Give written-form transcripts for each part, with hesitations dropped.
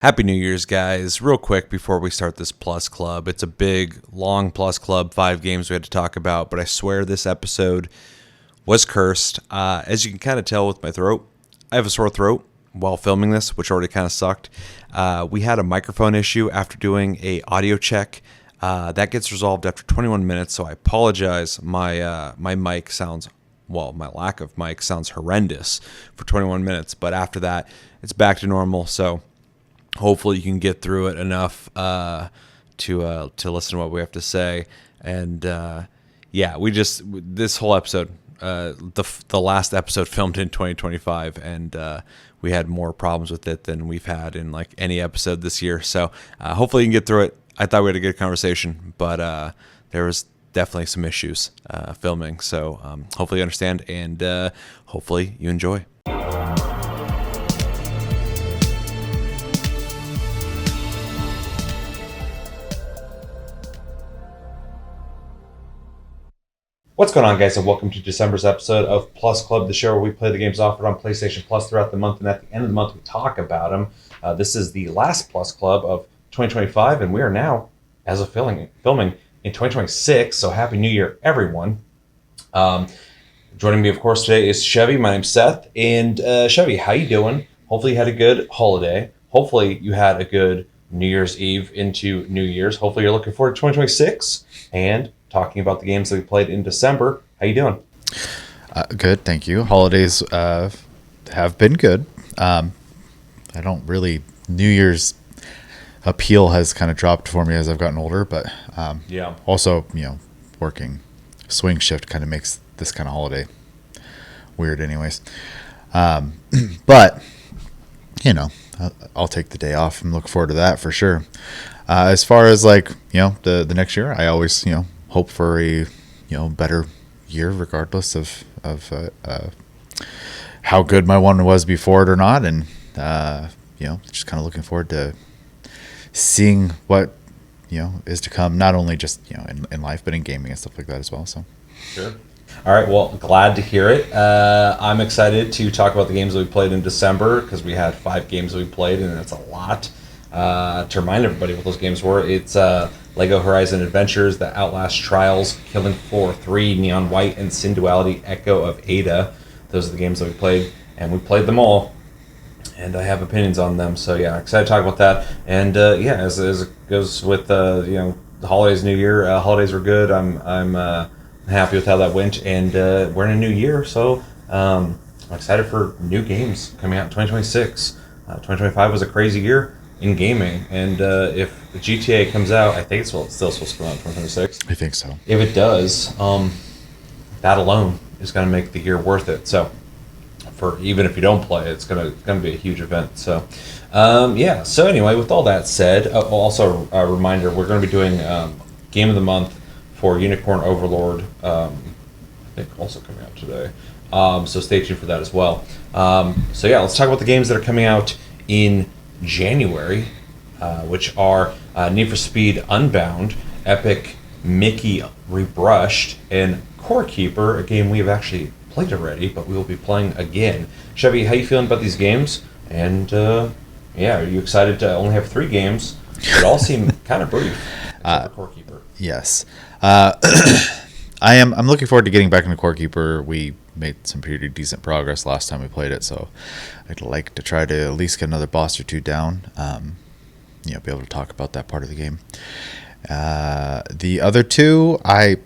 Happy New Year's, guys. Real quick before we start this Plus Club. It's a big, long Plus Club, 5 games we had to talk about, but I swear this episode was cursed. As you can kind of tell with my throat, I have a sore throat while filming this, which already kind of sucked. We had a microphone issue after doing a audio check. That gets resolved after 21 minutes, so I apologize. My mic sounds, well, my lack of mic sounds horrendous for 21 minutes, but after that, it's back to normal, so hopefully you can get through it enough to listen to what we have to say. And this whole episode, the last episode filmed in 2025, and we had more problems with it than we've had in like any episode this year. So hopefully you can get through it. I thought we had a good conversation, but there was definitely some issues filming. So hopefully you understand, and hopefully you enjoy. What's going on, guys, and welcome to December's episode of Plus Club, the show where we play the games offered on PlayStation Plus throughout the month, and at the end of the month we talk about them. This is the last Plus Club of 2025, and we are now, as of filming in 2026, so Happy New Year, everyone. Joining me, of course, today is Chevy. My name's Seth, and Chevy, how you doing? Hopefully you had a good holiday. Hopefully you had a good New Year's Eve into New Year's. Hopefully you're looking forward to 2026, and talking about the games that we played in December. How you doing? Good, thank you. Holidays have been good. I don't really, New Year's appeal has kind of dropped for me as I've gotten older, but also, working swing shift kind of makes this kind of holiday weird anyways. But, I'll take the day off and look forward to that for sure. As far as the next year, I always, hope for a better year regardless of how good my one was before it or not, and just kind of looking forward to seeing what is to come, not only just in life but in gaming and stuff like that as well. So sure. All right, well, glad to hear it. I'm excited to talk about the games that we played in December, because we had 5 games that we played, and it's a lot. To remind everybody what those games were, it's Lego Horizon Adventures, the Outlast Trials, Killing Floor 3, Neon White, and Synduality Echo of Ada. Those are the games that we played, and we played them all, and I have opinions on them. So yeah, excited to talk about that. And as it goes with the holidays, New Year, holidays were good. I'm happy with how that went, and we're in a new year, so I'm excited for new games coming out in 2026. 2025 was a crazy year in gaming, and if the GTA comes out, I think it's still supposed to come out in 2026. I think so. If it does, that alone is going to make the year worth it. So, for even if you don't play it, it's going to be a huge event. So, So anyway, with all that said, also a reminder: we're going to be doing Game of the Month for Unicorn Overlord. I think also coming out today. So stay tuned for that as well. Let's talk about the games that are coming out in January, which are Need for Speed Unbound, Epic Mickey Rebrushed, and Core Keeper, a game we have actually played already, but we will be playing again. Chevy, how you feeling about these games? And are you excited to only have 3 games? It all seem kind of brief. Core Keeper. Yes. I'm looking forward to getting back into Core Keeper. We made some pretty decent progress last time we played it, so I'd like to try to at least get another boss or 2 down. Be able to talk about that part of the game. The other 2, I'm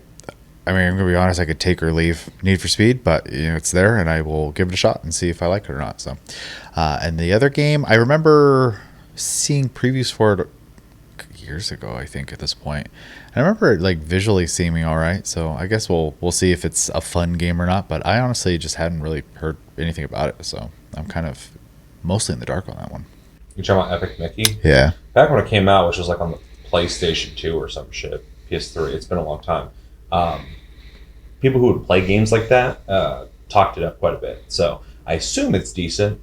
going to be honest, I could take or leave Need for Speed, but it's there, and I will give it a shot and see if I like it or not. So, and the other game, I remember seeing previews for it years ago, I think, at this point. I remember it visually seeming all right, so I guess we'll see if it's a fun game or not, but I honestly just hadn't really heard anything about it, so I'm kind of mostly in the dark on that one. You're talking about Epic Mickey? Yeah. Back when it came out, which was on the PlayStation 2 or some shit, PS3, it's been a long time. People who would play games like that talked it up quite a bit, so I assume it's decent,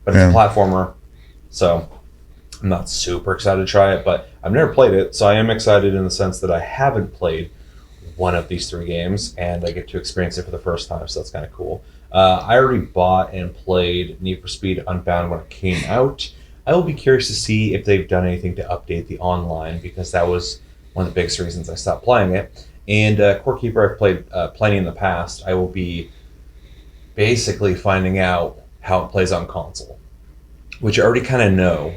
but it's a platformer, so I'm not super excited to try it, but I've never played it, so I am excited in the sense that I haven't played one of these 3 games, and I get to experience it for the first time, so that's kind of cool. I already bought and played Need for Speed Unbound when it came out. I will be curious to see if they've done anything to update the online, because that was one of the biggest reasons I stopped playing it. And Core Keeper, I've played plenty in the past. I will be basically finding out how it plays on console, which I already kind of know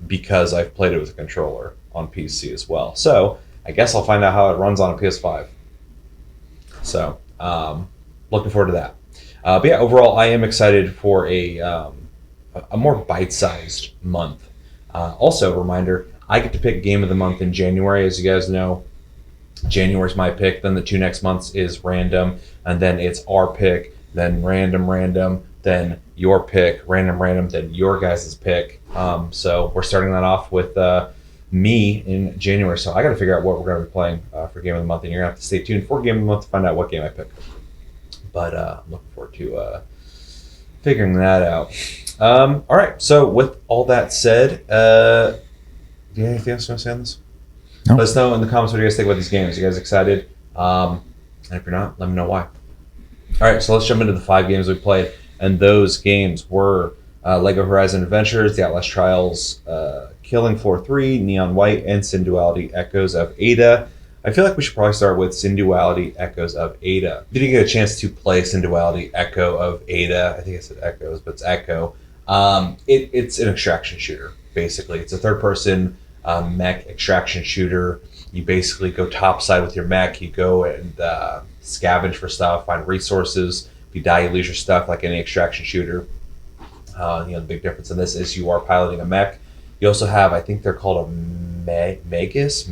because I've played it with a controller on PC as well. So I guess I'll find out how it runs on a PS5. So looking forward to that. But yeah, overall, I am excited for a more bite-sized month. Also, reminder, I get to pick game of the month in January. As you guys know, January's my pick. Then the 2 next months is random, and then it's our pick. Then random, then your pick, random, then your guys' pick. So we're starting that off with me in January. So I got to figure out what we're going to be playing for game of the month, and you're going to have to stay tuned for game of the month to find out what game I pick. But I'm looking forward to figuring that out. All right. So with all that said, do you have anything else you want to say on this? No. Let us know in the comments what you guys think about these games. You guys excited? And if you're not, let me know why. All right, so let's jump into the 5 games we played. And those games were Lego Horizon Adventures, The Outlast Trials, Killing Floor 3, Neon White, and Synduality Echoes of Ada. I feel like we should probably start with Synduality Echoes of Ada. If you didn't get a chance to play Synduality Echo of Ada, I think I said Echoes, but it's Echo. It's an extraction shooter, basically. It's a third-person mech extraction shooter. You basically go topside with your mech. You go and scavenge for stuff, find resources. If you die, you lose your stuff, like any extraction shooter. The big difference in this is you are piloting a mech. You also have, I think they're called a magus,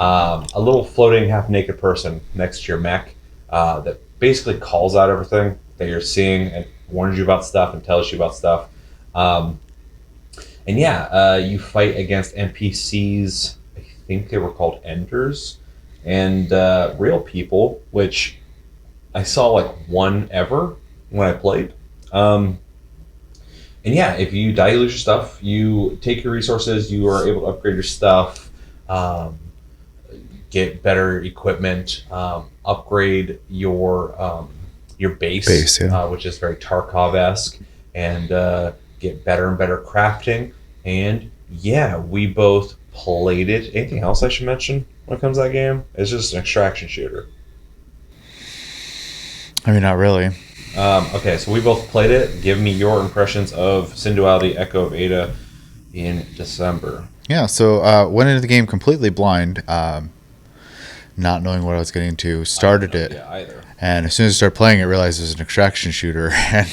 a little floating half-naked person next to your mech that basically calls out everything that you're seeing and warns you about stuff and tells you about stuff. You fight against NPCs. I think they were called Enders, and real people, which I saw like one ever when I played. If you die, you lose your stuff. You take your resources. You are able to upgrade your stuff, get better equipment, upgrade your base, which is very Tarkov-esque, and get better and better crafting. And yeah, we both played it. Anything else I should mention when it comes to that game? It's just an extraction shooter. I mean, not really. Okay, so we both played it. Give me your impressions of Synduality Echo of Ada in December. Yeah, so went into the game completely blind, not knowing what I was getting into. Started it, either. And as soon as I started playing it, realized it was an extraction shooter, and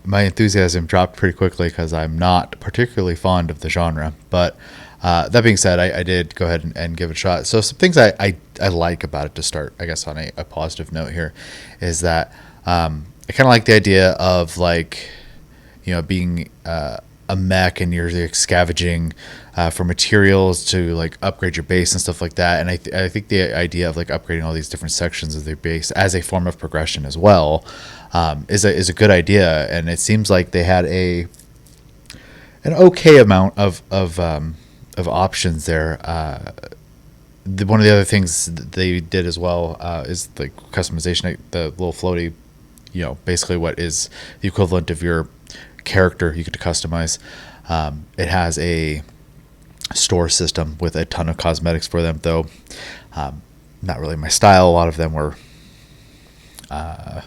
my enthusiasm dropped pretty quickly because I'm not particularly fond of the genre. But that being said, I did go ahead and give it a shot. So some things I like about it to start, I guess, on a positive note here, is that I kind of like the idea of being a mech and you're like scavenging for materials to like upgrade your base and stuff like that. And I think the idea of like upgrading all these different sections of their base as a form of progression as well is a good idea. And it seems like they had an okay amount of options there. One of the other things that they did as well is the customization, the little floaty, basically what is the equivalent of your character you get to customize. It has a store system with a ton of cosmetics for them, though not really my style. A lot of them were I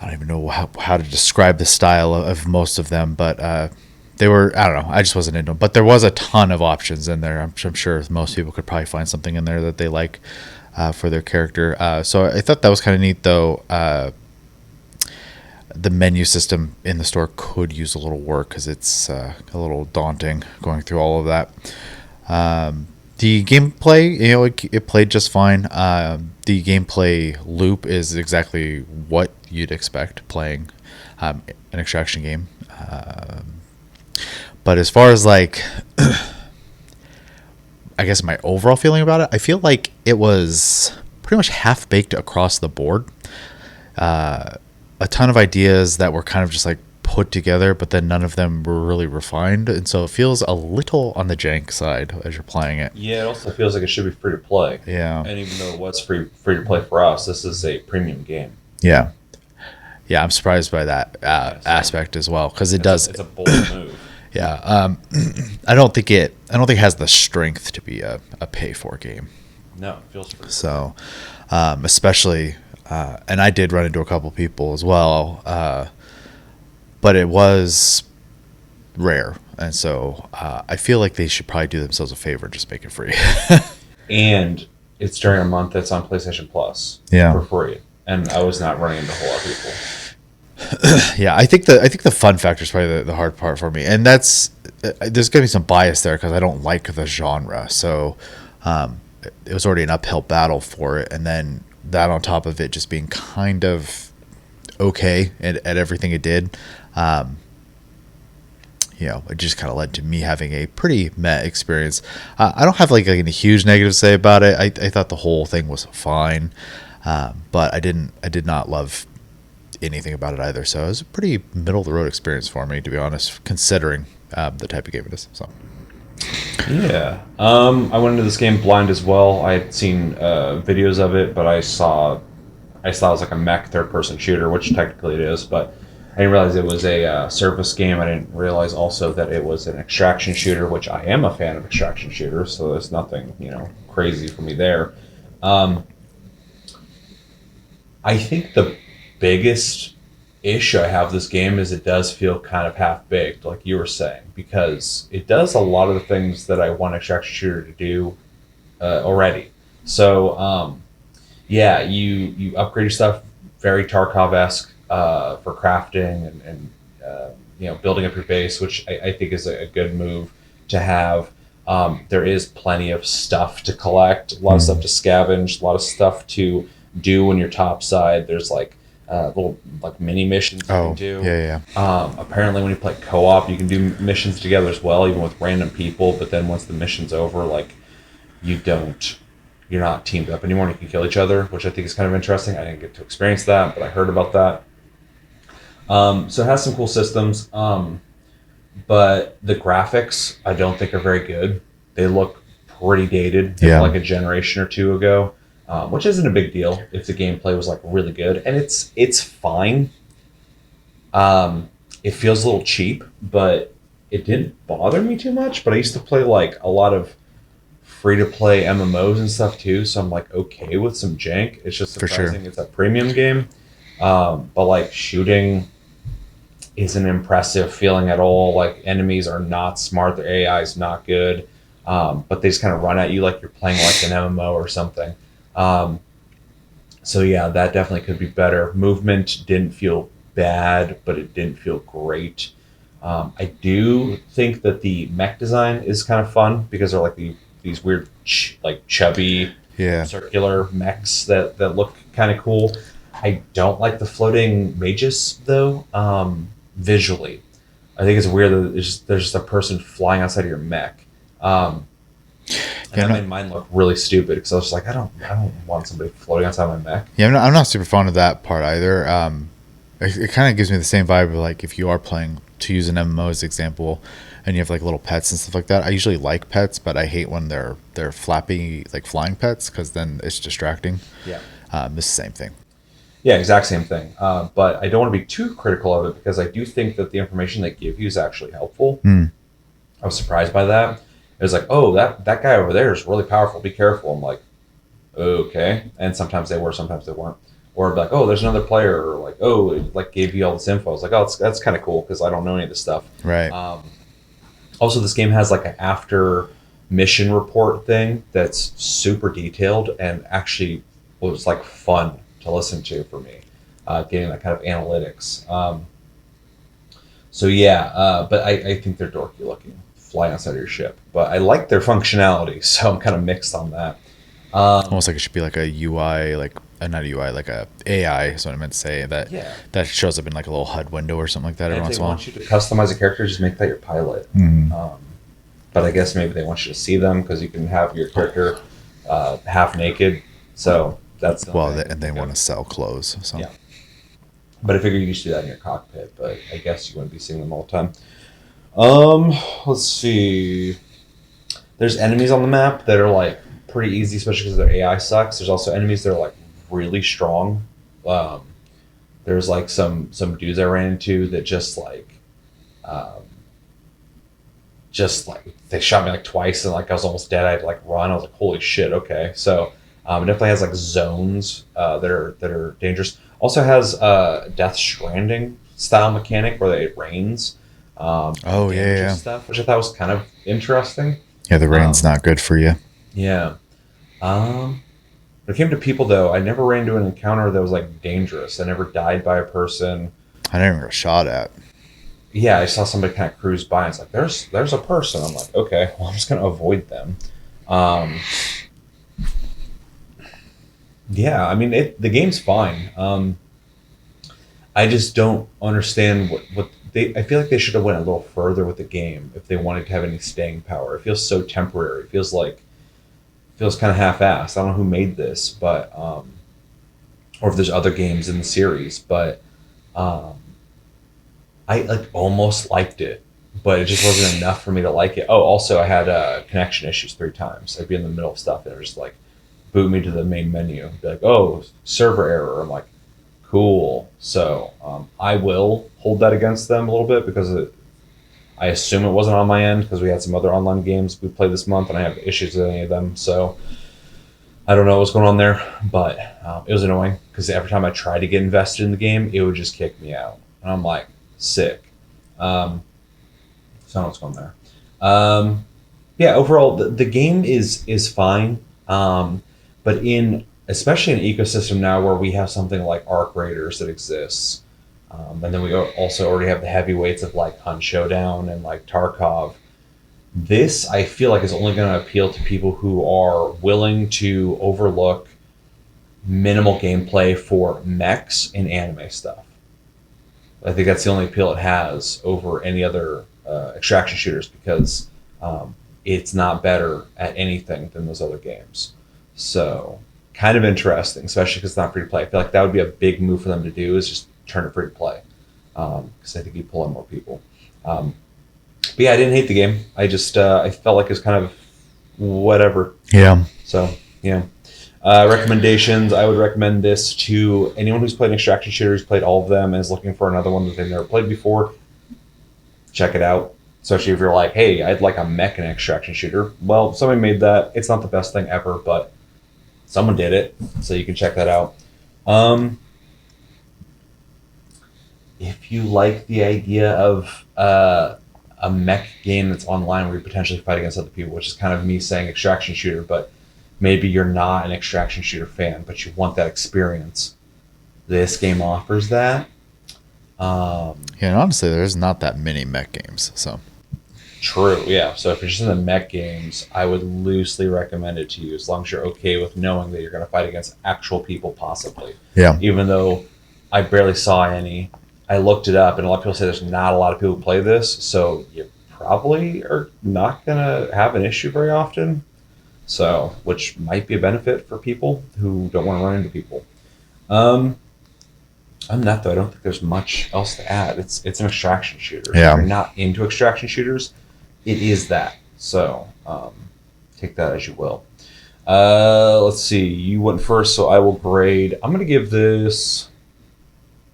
don't even know how to describe the style of most of them, but they were, I don't know, I just wasn't into them. But there was a ton of options in there. I'm sure most people could probably find something in there that they like for their character. So I thought that was kind of neat, though. The menu system in the store could use a little work because it's a little daunting going through all of that. The gameplay, it played just fine. The gameplay loop is exactly what you'd expect playing an extraction game. But as far as like, I guess my overall feeling about it, I feel like it was pretty much half-baked across the board. A ton of ideas that were kind of just like put together, but then none of them were really refined, and so it feels a little on the jank side as you're playing it. Yeah, it also feels like it should be free to play. Yeah, and even though it was free to play for us, this is a premium game. Yeah, Yeah, I'm surprised by that aspect as well, because it does. It's a bold move. Yeah, I don't think it has the strength to be a pay for game. No, it feels free. So, especially, and I did run into a couple people as well, but it was rare, and so I feel like they should probably do themselves a favor and just make it free. And it's during a month that's on PlayStation Plus for free, and I was not running into a whole lot of people. Yeah, I think the fun factor is probably the hard part for me, and that's there's gonna be some bias there because I don't like the genre, so it was already an uphill battle for it, and then that on top of it just being kind of okay at everything it did, it just kind of led to me having a pretty meh experience. I don't have like a huge negative to say about it. I thought the whole thing was fine, but I did not love anything about it either. So it was a pretty middle of the road experience for me, to be honest, considering the type of game it is. So yeah, I went into this game blind as well. I had seen videos of it, but I saw it was like a mech third-person shooter, which technically it is, but I didn't realize it was a surface game. I didn't realize also that it was an extraction shooter, which I am a fan of extraction shooters, so there's nothing crazy for me there. I think the biggest issue I have with this game is it does feel kind of half-baked, like you were saying, because it does a lot of the things that I want extraction shooter to do already. So you upgrade your stuff very Tarkov-esque for crafting and building up your base, which I think is a good move to have. There is plenty of stuff to collect, a lot of stuff to scavenge, a lot of stuff to do when you're topside. There's little mini missions you can do. Yeah. Apparently when you play co-op, you can do missions together as well, even with random people, but then once the mission's over, you're not teamed up anymore and you can kill each other, which I think is kind of interesting. I didn't get to experience that, but I heard about that. So it has some cool systems, but the graphics I don't think are very good. They look pretty dated, like a generation or two ago. Which isn't a big deal if the gameplay was really good, and it's fine. It feels a little cheap, but it didn't bother me too much. But I used to play a lot of free-to-play MMOs and stuff too, so I'm okay with some jank. It's just surprising it's a premium game, but shooting isn't impressive feeling at all. Enemies are not smart, their AI is not good, but they just kind of run at you like you're playing an MMO or something. So yeah, that definitely could be better. Movement didn't feel bad, but it didn't feel great. I do think that the mech design is kind of fun because they're these weird, chubby, circular mechs that look kind of cool. I don't like the floating mages though. Visually, I think it's weird that there's just a person flying outside of your mech. And that made mine look really stupid because I was just I don't want somebody floating outside my mech. Yeah, I'm not super fond of that part either. It kind of gives me the same vibe of if you are playing, to use an MMO as example, and you have little pets and stuff like that. I usually like pets, but I hate when they're flappy flying pets because then it's distracting. Yeah, it's the same thing. Yeah, exact same thing. But I don't want to be too critical of it because I do think that the information they give you is actually helpful. I was surprised by that. It was oh, that guy over there is really powerful. Be careful. I'm okay. And sometimes they were, sometimes they weren't. Or oh, there's another player. Or oh, it gave you all this info. I was oh, that's kind of cool because I don't know any of this stuff. Right. Also, this game has an after mission report thing that's super detailed and actually was fun to listen to for me, getting that kind of analytics. But I think they're dorky looking, flying outside of your ship. But I like their functionality, so I'm kind of mixed on that. Almost it should be a UI, not a UI, a AI is what I meant to say, that shows up in a little HUD window or something like that every once in a while. If they want you to customize a character, just make that your pilot. But I guess maybe they want you to see them because you can have your character half naked. So that's and they want to sell clothes. So. Yeah. But I figured you could do that in your cockpit, but I guess you wouldn't be seeing them all the time. Let's see. There's enemies on the map that are pretty easy, especially because their AI sucks. There's also enemies that are really strong. There's like some dudes I ran into that um, just like they shot me like twice and like I was almost dead. I had to like run. I was like, holy shit, okay. So it definitely has like zones that are dangerous. Also has Death Stranding style mechanic where it rains and Oh yeah, damages yeah. stuff, which I thought was kind of interesting. Yeah, the rain's Um, not good for you. yeah. Um, when it came to people though, I never ran into an encounter that was like dangerous. I never died by a person. I never got shot at. Yeah, I saw somebody kind of cruise by and it's like there's a person. I'm like, okay, well I'm just gonna avoid them. Um, yeah, I mean the game's fine. I just don't understand what they. I feel like they should have went a little further with the game if they wanted to have any staying power. It feels so temporary. It feels kind of half-assed. I don't know who made this, but or if there's other games in the series, but um, I like almost liked it, but it just wasn't enough for me to like it. Oh, also I had connection issues 3 times. I'd be in the middle of stuff and it was just like boot me to the main menu, be like, oh, server error. I'm like, cool. So I will hold that against them a little bit because I assume it wasn't on my end because we had some other online games we played this month and I have issues with any of them. So I don't know what's going on there, but it was annoying because every time I tried to get invested in the game, it would just kick me out. And I'm like, sick. Um, so I don't know what's going on there. Yeah, overall, the game is fine. But in especially an ecosystem now where we have something like Arc Raiders that exists, and then we also already have the heavyweights of like Hunt Showdown and like Tarkov. This I feel like is only going to appeal to people who are willing to overlook minimal gameplay for mechs and anime stuff. I think that's the only appeal it has over any other extraction shooters because it's not better at anything than those other games. So, kind of interesting, especially because it's not free to play. I feel like that would be a big move for them to do is just turn it free to play because I think you pull in more people. Um, but yeah, I didn't hate the game. I felt like it was kind of whatever. Yeah. So yeah. Recommendations. I would recommend this to anyone who's played an extraction shooter, who's played all of them, and is looking for another one that they've never played before. Check it out. Especially if you're like, hey, I'd like a mech and extraction shooter. Well, somebody made that. It's not the best thing ever, but someone did it, so you can check that out. Um, if you like the idea of a mech game that's online where you potentially fight against other people, which is kind of me saying extraction shooter, but maybe you're not an extraction shooter fan, but you want that experience. This game offers that. Yeah, and honestly, there's not that many mech games, so True, yeah. So if you're just in the mech games, I would loosely recommend it to you as long as you're okay with knowing that you're going to fight against actual people, possibly. yeah. Even though I barely saw any, I looked it up, and a lot of people say there's not a lot of people who play this, so you probably are not going to have an issue very often. So, which might be a benefit for people who don't want to run into people. Um, I'm not though. I don't think there's much else to add. It's an extraction shooter. So if Yeah. you're not into extraction shooters, it is that. So take that as you will. Let's see. You went first, so I will grade. I'm gonna give this.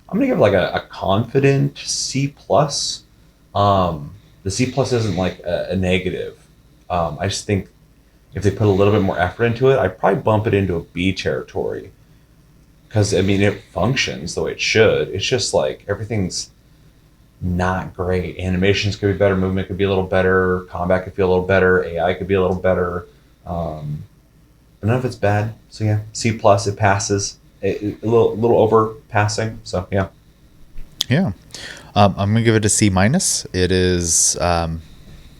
I'm gonna give it like a confident C plus. The C plus isn't like a negative. I just think if they put a little bit more effort into it, I'd probably bump it into a B territory. Because I mean, it functions the way it should. It's just like everything's not great. Animations could be better, movement could be a little better, combat could feel a little better, AI could be a little better. Um, but none of it's bad. So yeah, C plus, it passes. A little over passing. So yeah. Yeah. I'm gonna give it a C minus. It is,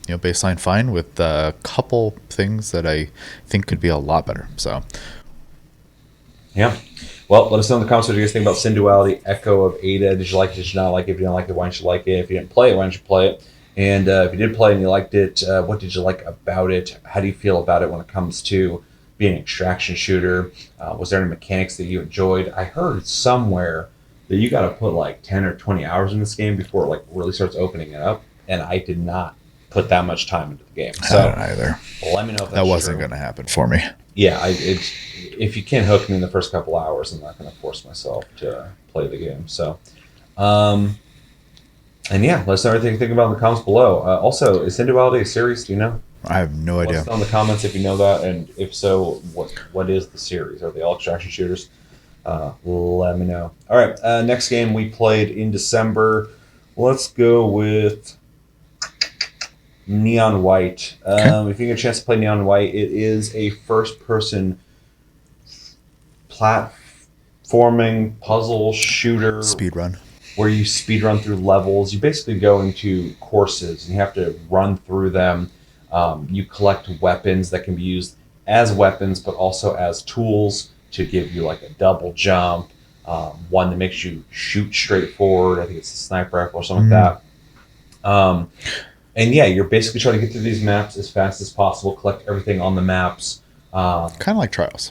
baseline fine with a couple things that I think could be a lot better. So Yeah. Well, let us know in the comments what you guys think about Synduality Echo of Ada. Did you like it? Did you not like it? If you didn't like it, why didn't you like it? If you didn't play it, why didn't you play it? And if you did play and you liked it, what did you like about it? How do you feel about it when it comes to being an extraction shooter? Was there any mechanics that you enjoyed? I heard somewhere that you got to put like 10 or 20 hours in this game before it like really starts opening it up, and I did not put that much time into the game. I So don't either. let me know if that's That wasn't true. going to happen for me. Yeah, if you can't hook me in the first couple hours, I'm not going to force myself to play the game. So, and yeah, let us know everything you think about in the comments below. Also, is Synduality a series? Do you know? I have no Let idea. us know in the comments if you know that, and if so, what is the series? Are they all extraction shooters? Let me know. All right, next game we played in December. Let's go with Neon White. Okay. If you get a chance to play Neon White, it is a first-person platforming puzzle shooter Speed run. where you speed run through levels. You basically go into courses and you have to run through them. You collect weapons that can be used as weapons, but also as tools to give you like a double jump, one that makes you shoot straight forward. I think it's a sniper rifle or something like that. And yeah, you're basically trying to get through these maps as fast as possible, collect everything on the maps. Kind of like Trials.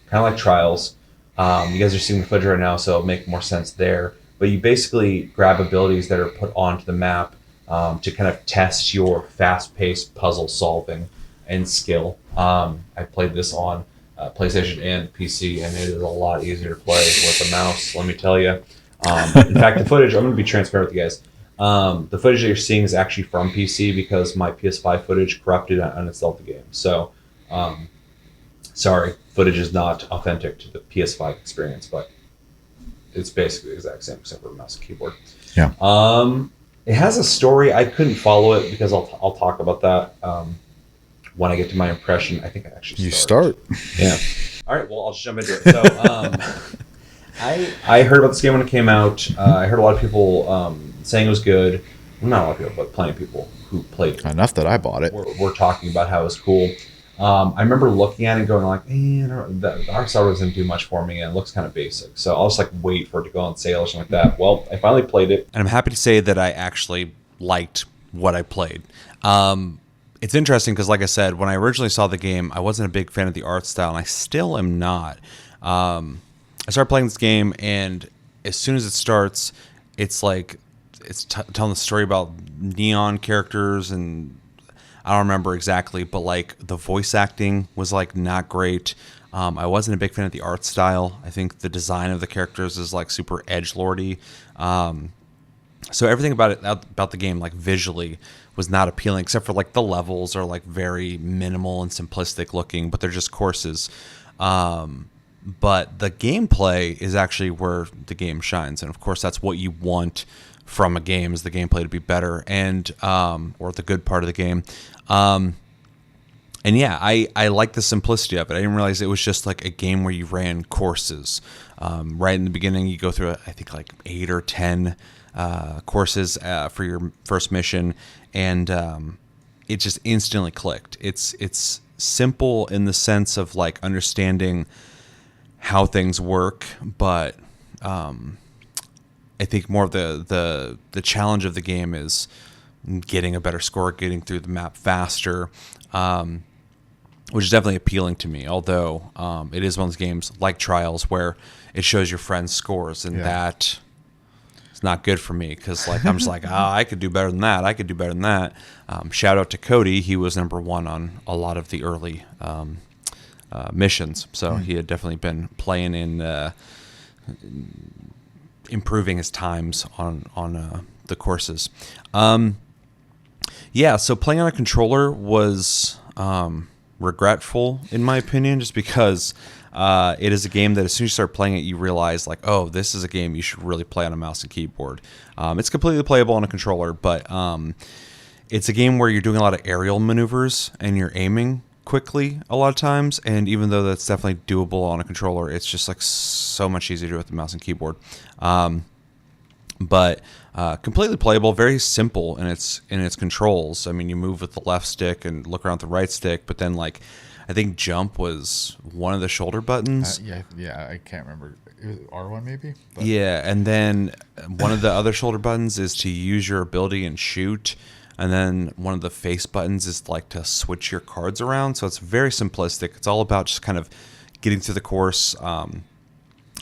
Kind of like Trials. You guys are seeing the footage right now, so it'll make more sense there. But you basically grab abilities that are put onto the map to kind of test your fast-paced puzzle solving and skill. I played this on PlayStation and PC, and it is a lot easier to play with a mouse, let me tell you. In fact, the footage, I'm going to be transparent with you guys. The footage that you're seeing is actually from PC because my PS5 footage corrupted and uninstalled the game. So, sorry, footage is not authentic to the PS5 experience, but it's basically the exact same except for a mouse and keyboard. Yeah. It has a story. I couldn't follow it because I'll talk about that when I get to my impression. I think I actually You start. Yeah. All right. Well, I'll just jump into it. So, I heard about this game when it came out. I heard a lot of people saying it was good. Well, not a lot of people, but plenty of people who played it Enough that I bought it. were talking about how it was cool. I remember looking at it and going like, the art style doesn't do much for me and it looks kind of basic. So I'll just like wait for it to go on sale or something like that. Well, I finally played it. And I'm happy to say that I actually liked what I played. It's interesting because, like I said, when I originally saw the game, I wasn't a big fan of the art style, and I still am not. I started playing this game, and as soon as it starts, it's like it's telling the story about neon characters, and I don't remember exactly, but like the voice acting was like not great. I wasn't a big fan of the art style. I think the design of the characters is like super edgelordy. So everything about the game, like visually, was not appealing, except for like the levels are like very minimal and simplistic looking, but they're just courses. But the gameplay is actually where the game shines, and of course that's what you want from a game, is the gameplay to be better, and or the good part of the game. And yeah, I like the simplicity of it. I didn't realize it was just like a game where you ran courses. Right in the beginning, you go through I think like 8 or 10 courses for your first mission, and it just instantly clicked. It's simple in the sense of like understanding how things work, but I think more of the challenge of the game is getting a better score, getting through the map faster, which is definitely appealing to me. Although it is one of those games like Trials where it shows your friends' scores, and that is not good for me because like I'm just like, I could do better than that. I could do better than that. Shout out to Cody. He was number 1 on a lot of the early missions, so he had definitely been playing in improving his times on the courses. So playing on a controller was regretful in my opinion, just because it is a game that as soon as you start playing it, you realize like, oh, this is a game you should really play on a mouse and keyboard. It's completely playable on a controller, but it's a game where you're doing a lot of aerial maneuvers and you're aiming quickly a lot of times, and even though that's definitely doable on a controller, it's just like so much easier to do with the mouse and keyboard. But completely playable, very simple in its controls. I mean, you move with the left stick and look around with the right stick, but then like I think jump was one of the shoulder buttons. I can't remember. It was R1 maybe. But. Yeah, and then one of the other shoulder buttons is to use your ability and shoot. And then one of the face buttons is like to switch your cards around. So it's very simplistic. It's all about just kind of getting through the course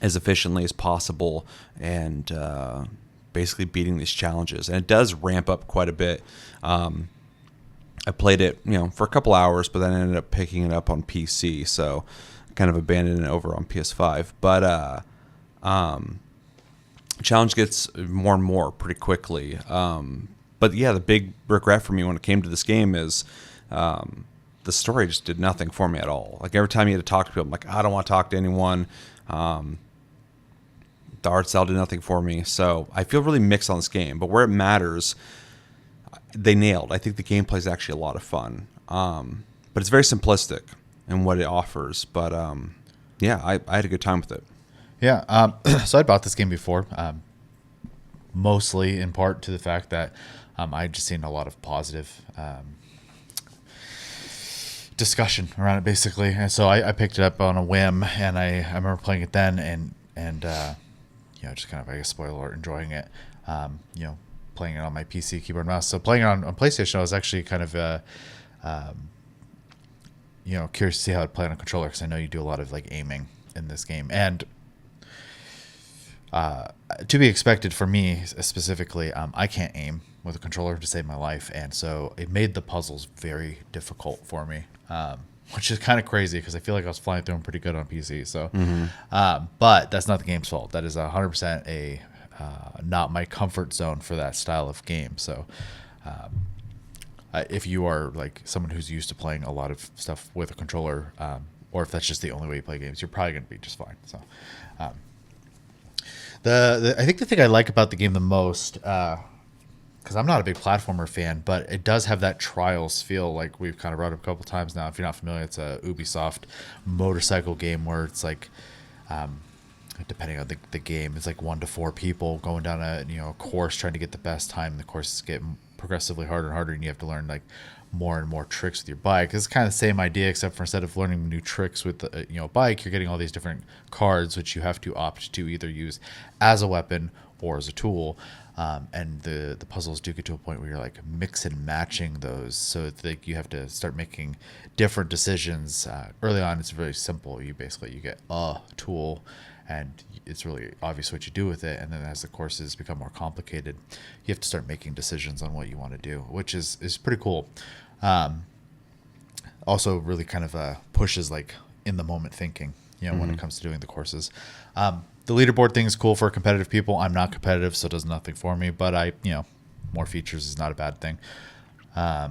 as efficiently as possible and basically beating these challenges. And it does ramp up quite a bit. I played it, for a couple hours, but then I ended up picking it up on PC, so kind of abandoned it over on PS5. But challenge gets more and more pretty quickly. But yeah, the big regret for me when it came to this game is the story just did nothing for me at all. Like every time you had to talk to people, I'm like, I don't want to talk to anyone. The art style did nothing for me. So I feel really mixed on this game. But where it matters, they nailed. I think the gameplay is actually a lot of fun. But it's very simplistic in what it offers. But yeah, I had a good time with it. Yeah. So I bought this game before, mostly in part to the fact that I'd just seen a lot of positive discussion around it, basically. And so I picked it up on a whim, and I remember playing it then, and just kind of, I guess, spoiler alert, enjoying it. Playing it on my PC keyboard and mouse. So playing it on PlayStation, I was actually kind of curious to see how it played on a controller, because I know you do a lot of like aiming in this game, and to be expected for me specifically. I can't aim with a controller to save my life, and so it made the puzzles very difficult for me, which is kind of crazy because I feel like I was flying through them pretty good on PC. So, but that's not the game's fault. That is 100% not my comfort zone for that style of game. So, if you are like someone who's used to playing a lot of stuff with a controller, or if that's just the only way you play games, you're probably going to be just fine. So, I think the thing I like about the game the most, because I'm not a big platformer fan, but it does have that Trials feel, like we've kind of brought up a couple times now. If you're not familiar, it's a Ubisoft motorcycle game where it's like, depending on the game, it's like 1 to 4 people going down a course trying to get the best time. The courses get progressively harder and harder, and you have to learn like more and more tricks with your bike. It's kind of the same idea, except for instead of learning new tricks with the bike, you're getting all these different cards which you have to opt to either use as a weapon or as a tool. And the puzzles do get to a point where you're like mix and matching those, so that you have to start making different decisions. Early on, it's very simple. You get a tool, and it's really obvious what you do with it. And then as the courses become more complicated, you have to start making decisions on what you want to do, which is pretty cool. Also really kind of pushes like in the moment thinking, when it comes to doing the courses. The leaderboard thing is cool for competitive people. I'm not competitive, so it does nothing for me, but more features is not a bad thing. I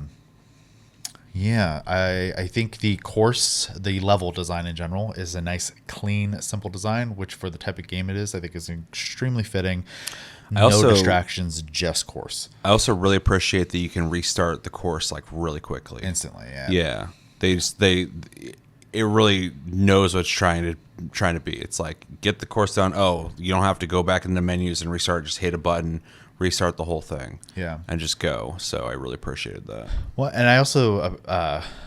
think the level design in general is a nice, clean, simple design, which for the type of game it is, I think is extremely fitting. No distractions, just course. I also really appreciate that you can restart the course like really quickly. Instantly, yeah. Yeah. It really knows what it's trying to be. It's like, get the course done. Oh, you don't have to go back into menus and restart. Just hit a button, restart the whole thing. Yeah. And just go. So I really appreciated that. Well, and I also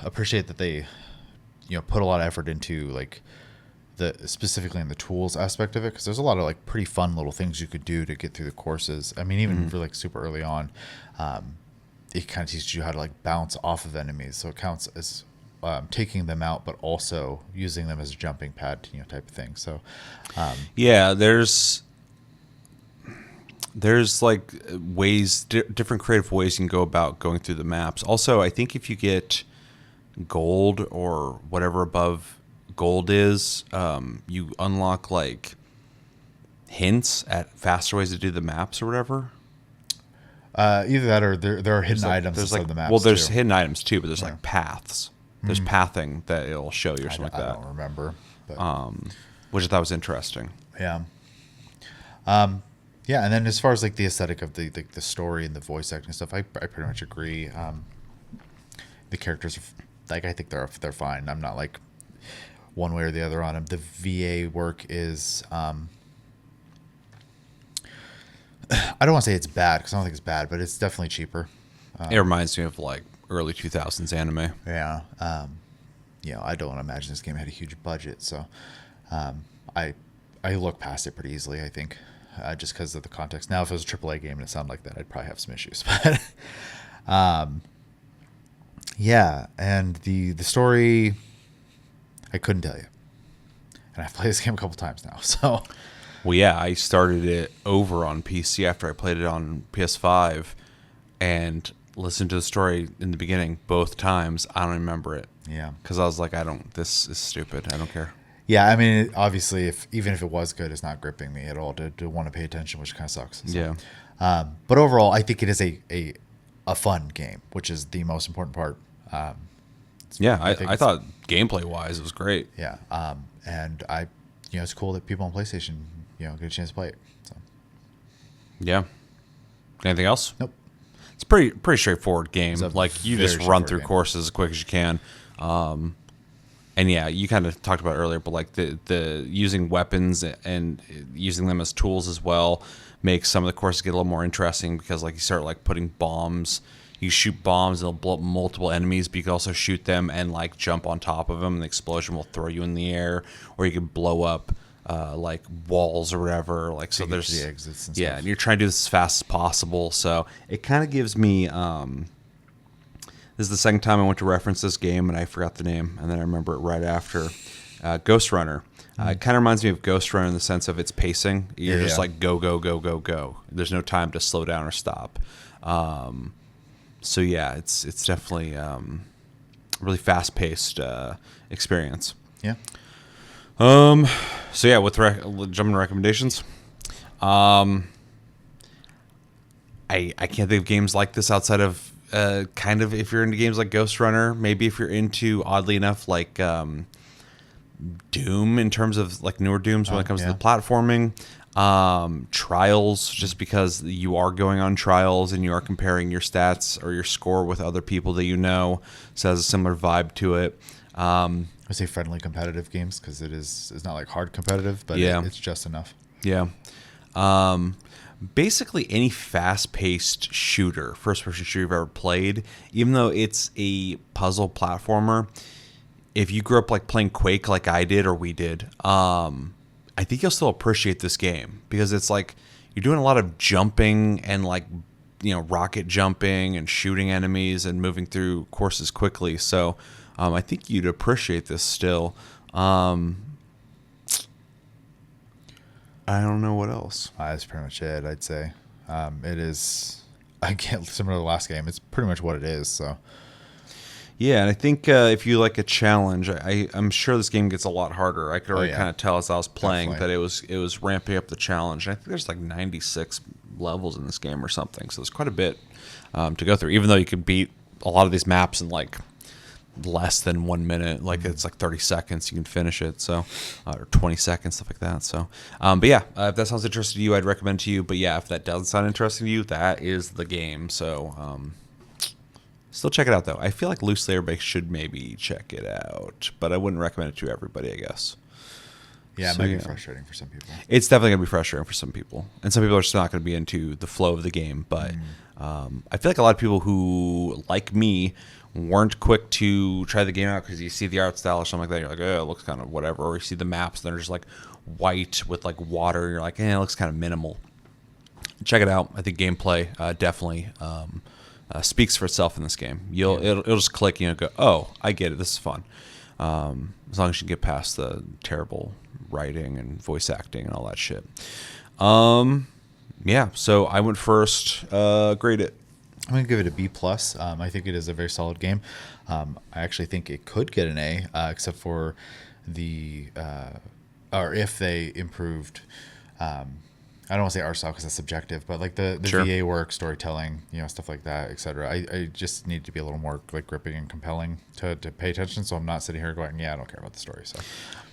appreciate that they, put a lot of effort into like specifically in the tools aspect of it, because there's a lot of like pretty fun little things you could do to get through the courses. I mean, even for like super early on, it kind of teaches you how to like bounce off of enemies, so it counts as taking them out, but also using them as a jumping pad, type of thing. So, there's like ways, different creative ways you can go about going through the maps. Also, I think if you get gold or whatever above gold is, you unlock like hints at faster ways to do the maps or whatever. Either that or there are hidden items inside the maps. Well, there's hidden items too, but there's like paths. There's pathing that it'll show you or something like that. I don't remember. But. Which I thought was interesting. Yeah. Yeah, and then as far as like the aesthetic of the story and the voice acting stuff, I pretty much agree. The characters, like, I think they're fine. I'm not like one way or the other on them. The VA work is, I don't want to say it's bad, because I don't think it's bad, but it's definitely cheaper. It reminds me of like early 2000s anime. Yeah. I don't imagine this game had a huge budget, so I look past it pretty easily, I think, just because of the context. Now, if it was a AAA game and it sounded like that, I'd probably have some issues. But and the story, I couldn't tell you. And I've played this game a couple times now, so... Well, yeah, I started it over on PC after I played it on PS5, and listened to the story in the beginning both times. I don't remember it. Yeah. Because I was like, this is stupid. I don't care. Yeah, I mean, obviously, even if it was good, it's not gripping me at all to want to pay attention, which kind of sucks. So, Yeah. but overall, I think it is a fun game, which is the most important part. Yeah, I think I thought gameplay wise it was great. Yeah, and it's cool that people on PlayStation, get a chance to play it. So, Yeah. Anything else? nope. It's pretty straightforward game. It's a Like you very just run straightforward through game. courses as quick as you can. And yeah, you kind of talked about it earlier, but like the using weapons and using them as tools as well makes some of the courses get a little more interesting because like you start like putting bombs. You shoot bombs, they'll blow up multiple enemies, but you can also shoot them and like jump on top of them, and the explosion will throw you in the air, or you can blow up like walls or whatever. Like so, there's the exits and yeah, stuff. and you're trying to do this as fast as possible. So it kind of gives me. This is the second time I went to reference this game, and I forgot the name, and then I remember it right after. Ghost Runner. It kind of reminds me of Ghost Runner in the sense of its pacing. You're just like go, go, go, go, go. There's no time to slow down or stop. So yeah, it's definitely a really fast-paced experience. Yeah. So yeah, with jumping to recommendations, I can't think of games like this outside of kind of if you're into games like Ghost Runner, maybe if you're into oddly enough like Doom in terms of like newer Dooms when it comes to the platforming. Trials, just because you are going on trials and you are comparing your stats or your score with other people that so it has a similar vibe to it. I say friendly competitive games because it's not like hard competitive, but it's just enough. Yeah. Basically any fast-paced shooter, first-person shooter you've ever played, even though it's a puzzle platformer, if you grew up like playing Quake like I did or we did, I think you'll still appreciate this game because it's like you're doing a lot of jumping and like rocket jumping and shooting enemies and moving through courses quickly. So I think you'd appreciate this still. I don't know what else. That's pretty much it, I'd say. It is, again, similar to the last game. It's pretty much what it is. So, yeah, and I think if you like a challenge, I'm sure this game gets a lot harder. I could already kind of tell as I was playing that it was ramping up the challenge. And I think there's like 96 levels in this game or something, so there's quite a bit to go through. Even though you could beat a lot of these maps in like less than 1 minute, like it's like 30 seconds you can finish it, so or 20 seconds, stuff like that. So but yeah, if that sounds interesting to you, I'd recommend to you. But yeah, if that doesn't sound interesting to you, that is the game. So still check it out though. I feel like loosely everybody should maybe check it out, but I wouldn't recommend it to everybody, I guess. Yeah, it might be frustrating for some people. It's definitely going to be frustrating for some people. And some people are just not going to be into the flow of the game. But I feel like a lot of people who, like me, weren't quick to try the game out because you see the art style or something like that. You're like, oh, it looks kind of whatever. Or you see the maps that are just like white with like water. And you're like, it looks kind of minimal. Check it out. I think gameplay definitely speaks for itself in this game. It'll just click, go, oh, I get it. This is fun. As long as you can get past the terrible writing and voice acting and all that shit. Yeah, so I went first. Grade it. I'm going to give it a B+. I think it is a very solid game. I actually think it could get an A, except for or if they improved, I don't want to say art style because that's subjective, but like the VA work, storytelling, stuff like that, etc. I just need to be a little more like gripping and compelling to pay attention. So I'm not sitting here going, I don't care about the story. So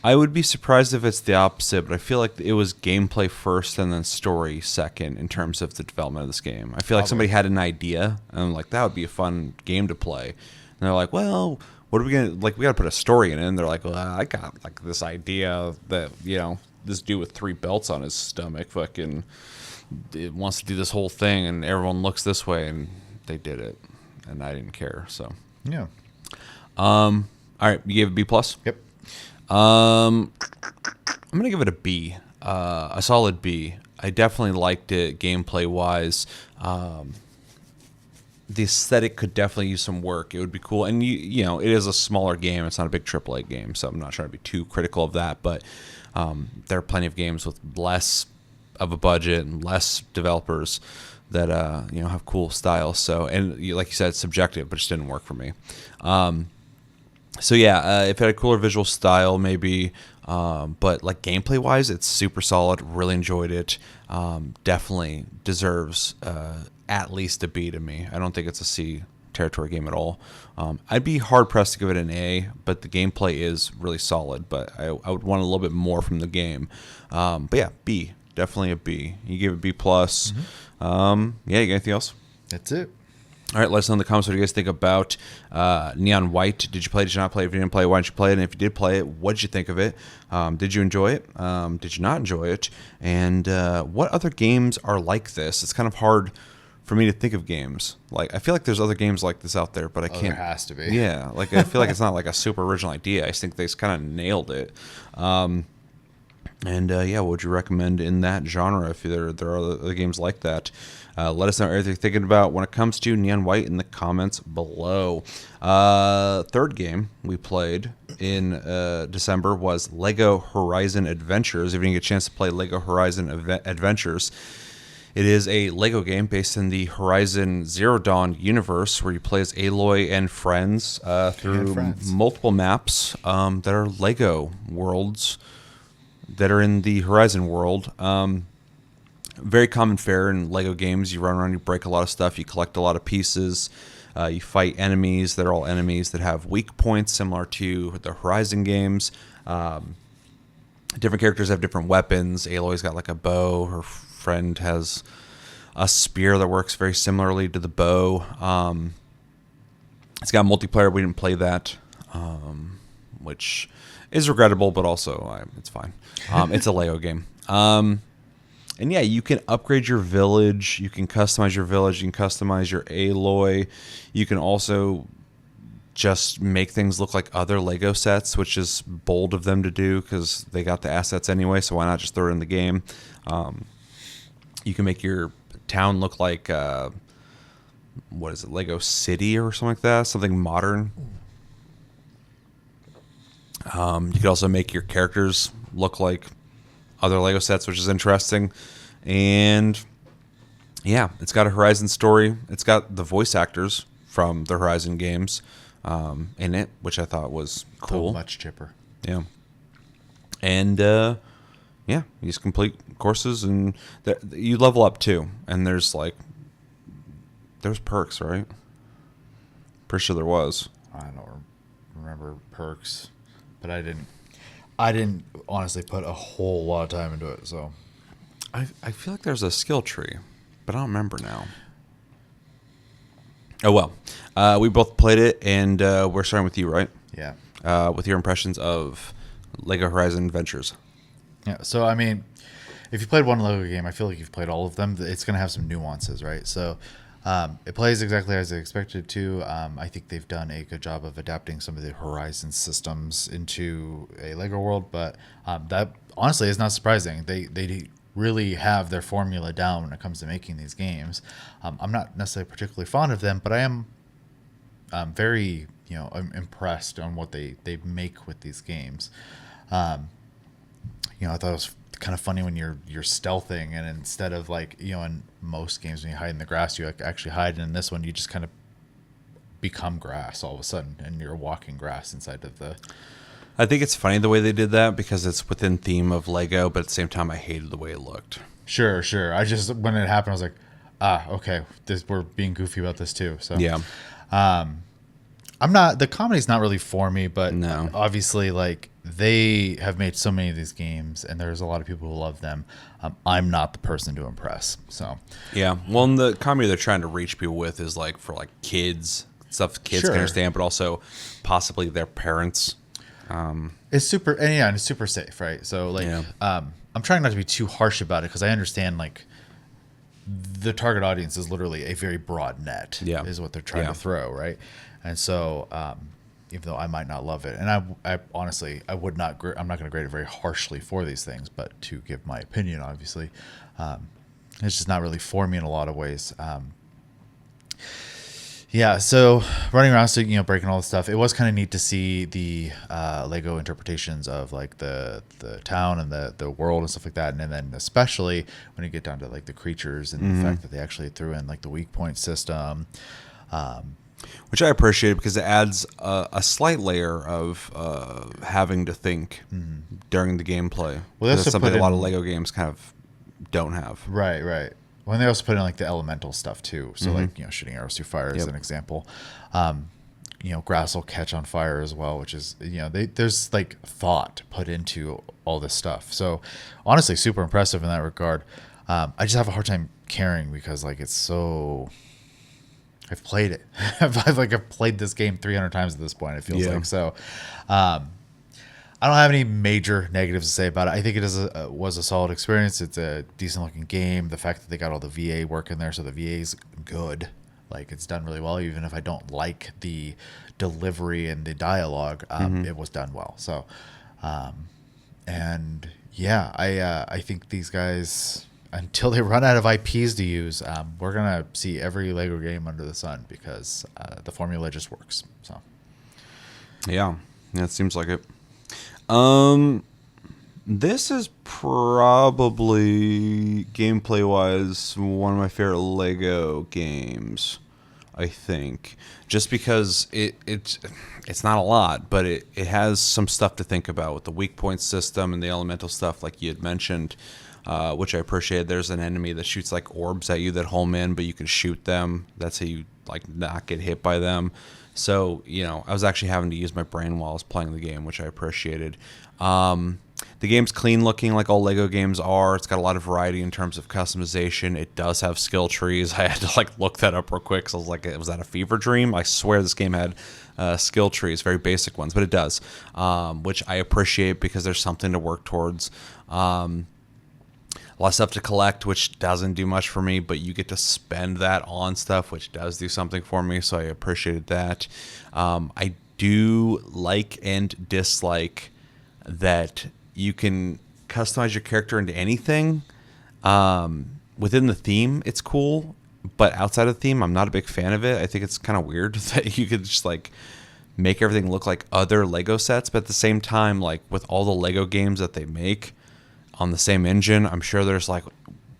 I would be surprised if it's the opposite, but I feel like it was gameplay first and then story second in terms of the development of this game. I feel like somebody had an idea and I'm like, that would be a fun game to play. And they're like, well, what are we going to, like, we got to put a story in it. And they're like, well, I got like this idea that, this dude with 3 belts on his stomach fucking wants to do this whole thing and everyone looks this way, and they did it and I didn't care. So yeah. All right, you gave it B+? Yep. I'm gonna give it a B, a solid B. I definitely liked it gameplay wise. The aesthetic could definitely use some work. It would be cool, and it is a smaller game. It's not a big AAA game, so I'm not trying to be too critical of that. But there are plenty of games with less of a budget and less developers that have cool styles. So, and like you said, it's subjective, but it just didn't work for me. So yeah, if it had a cooler visual style, maybe, but like gameplay wise, it's super solid. Really enjoyed it. Definitely deserves at least a B to me. I don't think it's a C territory game at all. I'd be hard pressed to give it an A, but the gameplay is really solid. But I would want a little bit more from the game. But yeah, B, definitely a B. You give it B plus. Yeah, you got anything else? That's it. All right, let us know in the comments what you guys think about Neon White. Did you play it? Did you not play it? If you didn't play it, why didn't you play it? And if you did play it, what did you think of it? Did you enjoy it? Did you not enjoy it? And what other games are like this? It's kind of hard for me to think of games. Like, I feel like there's other games like this out there, but I can't. There has to be. Yeah, like I feel like it's not like a super original idea. I just think they just kind of nailed it. Yeah, what would you recommend in that genre if there are other games like that? Let us know everything you're thinking about when it comes to Neon White in the comments below. Third game we played in December was Lego Horizon Adventures. If you didn't get a chance to play Lego Horizon Adventures, it is a Lego game based in the Horizon Zero Dawn universe where you play as Aloy and friends through multiple maps that are Lego worlds that are in the Horizon world. Very common fare in Lego games. You run around, you break a lot of stuff, you collect a lot of pieces, you fight enemies that are all enemies that have weak points similar to the Horizon games. Different characters have different weapons. Aloy's got like a bow. Her friend has a spear that works very similarly to the bow. It's got multiplayer. We didn't play that, which is regrettable, but also it's fine. It's a Lego game. And yeah, you can upgrade your village. You can customize your village. You can customize your Aloy. You can also just make things look like other Lego sets, which is bold of them to do because they got the assets anyway, so why not just throw it in the game? You can make your town look like, what is it, Lego City or something like that, something modern. You could also make your characters look like other Lego sets, which is interesting. And yeah, it's got a Horizon story. It's got the voice actors from the Horizon games in it, which I thought was cool. Much chipper. Yeah. And yeah, you just complete courses and you level up too. And there's perks, right? Pretty sure there was. I don't remember perks, but I didn't honestly put a whole lot of time into it, so I feel like there's a skill tree, but I don't remember now. Oh well, we both played it, and we're starting with you, right? Yeah. With your impressions of Lego Horizon Adventures. Yeah. So I mean, if you played one Lego game, I feel like you've played all of them. It's gonna have some nuances, right? So. It plays exactly as I expected to. I think they've done a good job of adapting some of the Horizon systems into a Lego world, but that honestly is not surprising. They really have their formula down when it comes to making these games. I'm not necessarily particularly fond of them, but I am very I'm impressed on what they make with these games. I thought it was kind of funny when you're stealthing, and instead of in most games when you hide in the grass you actually hide, and in this one you just kind of become grass all of a sudden and you're walking grass inside of the. I think it's funny the way they did that because it's within theme of Lego, but at the same time I hated the way it looked. Sure. I just, when it happened I was like, okay, we're being goofy about this too. So yeah. The comedy's not really for me, but no. Obviously they have made so many of these games and there's a lot of people who love them. I'm not the person to impress. So yeah. Well, and the comedy they're trying to reach people with is for kids, stuff kids Sure. can understand, but also possibly their parents. It's super, and it's super safe, right? So I'm trying not to be too harsh about it because I understand the target audience is literally a very broad net. Yeah. Is what they're trying to throw, right? And so even though I might not love it, and I honestly would not, I'm not going to grade it very harshly for these things, but to give my opinion, obviously, it's just not really for me in a lot of ways. Yeah, so running around, so breaking all the stuff. It was kind of neat to see the Lego interpretations of like the town and the world and stuff like that, and then especially when you get down to like the creatures and the fact that they actually threw in like the weak point system. Which I appreciate because it adds a slight layer of having to think during the gameplay. Well, they also that's something put a lot of in- Lego games kind of don't have. Right, right. Well, and they also put in like the elemental stuff too. So like shooting arrows through fire is an example. Grass will catch on fire as well, which is there's like thought put into all this stuff. So honestly, super impressive in that regard. I just have a hard time caring because like it's so. I've played it. I've played this game 300 times at this point. It feels like so. I don't have any major negatives to say about it. I think it was a solid experience. It's a decent looking game. The fact that they got all the VA work in there, so the VA is good. Like it's done really well, even if I don't like the delivery and the dialogue. It was done well. So, and yeah, I think these guys, until they run out of IPs to use, we're gonna see every Lego game under the sun because the formula just works. So, Yeah, it seems like it. This is probably gameplay wise one of my favorite Lego games. I think just because it's not a lot, but it has some stuff to think about with the weak point system and the elemental stuff, like you had mentioned, which I appreciated. There's an enemy that shoots like orbs at you that home in, but you can shoot them. That's how you like not get hit by them. So, I was actually having to use my brain while I was playing the game, which I appreciated. The game's clean looking like all Lego games are. It's got a lot of variety in terms of customization. It does have skill trees. I had to look that up real quick. So I was like, was that a fever dream? I swear this game had skill trees, very basic ones, but it does, which I appreciate because there's something to work towards. A lot of stuff to collect, which doesn't do much for me, but you get to spend that on stuff, which does do something for me, so I appreciated that. I do like and dislike that you can customize your character into anything. Within the theme, it's cool, but outside of the theme, I'm not a big fan of it. I think it's kind of weird that you could just make everything look like other Lego sets, but at the same time, with all the Lego games that they make on the same engine, I'm sure there's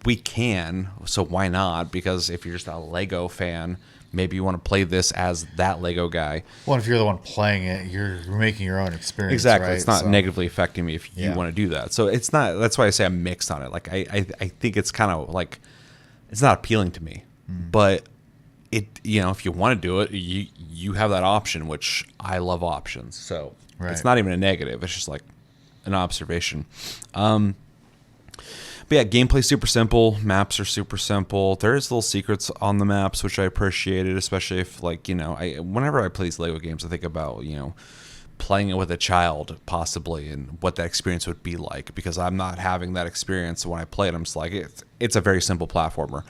we can, so why not? Because if you're just a Lego fan, maybe you want to play this as that Lego guy. well, if you're the one playing it, you're making your own experience. Exactly. Right? It's not negatively affecting me if you Yeah. want to do that. So it's not, that's why I say I'm mixed on it. I think it's kind of it's not appealing to me, but if you want to do it, you have that option, which I love options. So it's not even a negative. It's just an observation. But yeah, gameplay's super simple. Maps are super simple. There's little secrets on the maps, which I appreciated, especially if whenever I play these Lego games, I think about, playing it with a child possibly and what that experience would be like, because I'm not having that experience. So when I play it, I'm just it's a very simple platformer.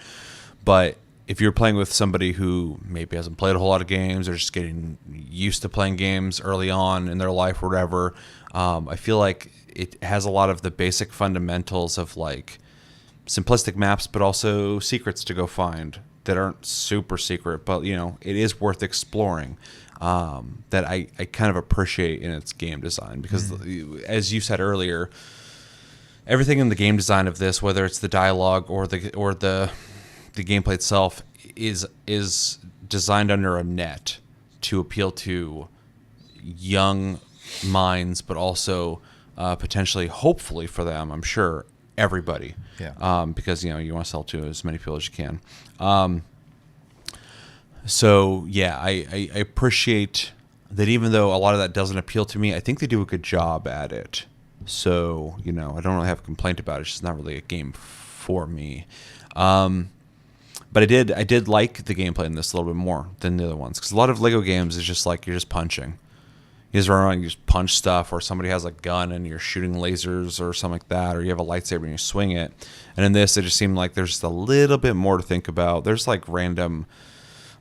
But if you're playing with somebody who maybe hasn't played a whole lot of games or just getting used to playing games early on in their life or whatever, I feel like it has a lot of the basic fundamentals of simplistic maps, but also secrets to go find that aren't super secret, but it is worth exploring, that I kind of appreciate in its game design, because as you said earlier, everything in the game design of this, whether it's the dialogue or the gameplay itself, is designed under a net to appeal to young minds, but also potentially, hopefully for them, I'm sure, everybody. Yeah. Because you want to sell to as many people as you can. So yeah, I appreciate that, even though a lot of that doesn't appeal to me, I think they do a good job at it. So I don't really have a complaint about it. It's just not really a game for me. But I did like the gameplay in this a little bit more than the other ones, because a lot of Lego games is just you're just punching. You just run around and you just punch stuff, or somebody has a gun and you're shooting lasers or something like that, or you have a lightsaber and you swing it. And in this, it just seemed like there's just a little bit more to think about. There's random,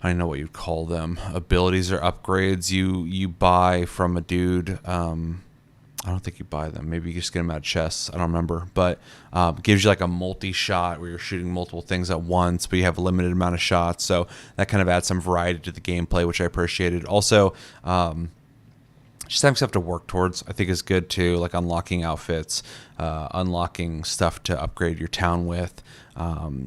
I don't know what you'd call them, abilities or upgrades you buy from a dude. I don't think you buy them. Maybe you just get them out of chests. I don't remember. But gives you like a multi-shot where you're shooting multiple things at once, but you have a limited amount of shots. So that kind of adds some variety to the gameplay, which I appreciated. Also, just having stuff to work towards, I think, is good too. Like unlocking outfits, unlocking stuff to upgrade your town with,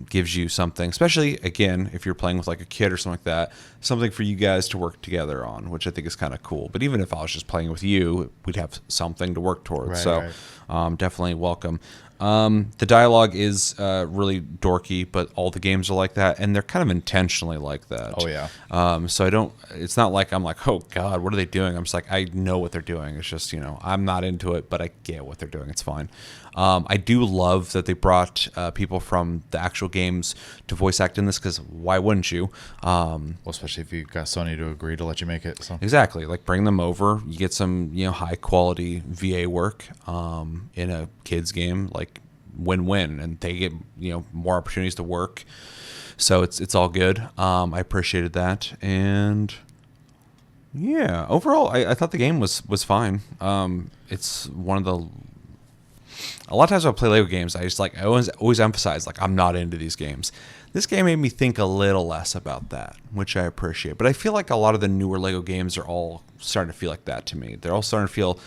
gives you something. Especially again, if you're playing with like a kid or something like that, something for you guys to work together on, which I think is kind of cool. But even if I was just playing with you, we'd have something to work towards. Right, so right. definitely welcome. The dialogue is really dorky, but all the games are like that, and they're kind of intentionally like that. Oh, yeah. So it's not like I'm like, oh God, what are they doing? I'm just like, I know what they're doing. It's just, I'm not into it, but I get what they're doing. It's fine. I do love that they brought people from the actual games to voice act in this, because why wouldn't you? Well, especially if you got Sony to agree to let you make it. So Exactly. Like bring them over. You get some, high quality VA work in a kids game, like win-win, and they get, more opportunities to work. So it's all good. I appreciated that. And yeah, overall, I thought the game was fine. It's one of the, a lot of times when I play Lego games, I always emphasize, like, I'm not into these games. This game made me think a little less about that, which I appreciate. But I feel like a lot of the newer Lego games are all starting to feel like that to me. They're all starting to feel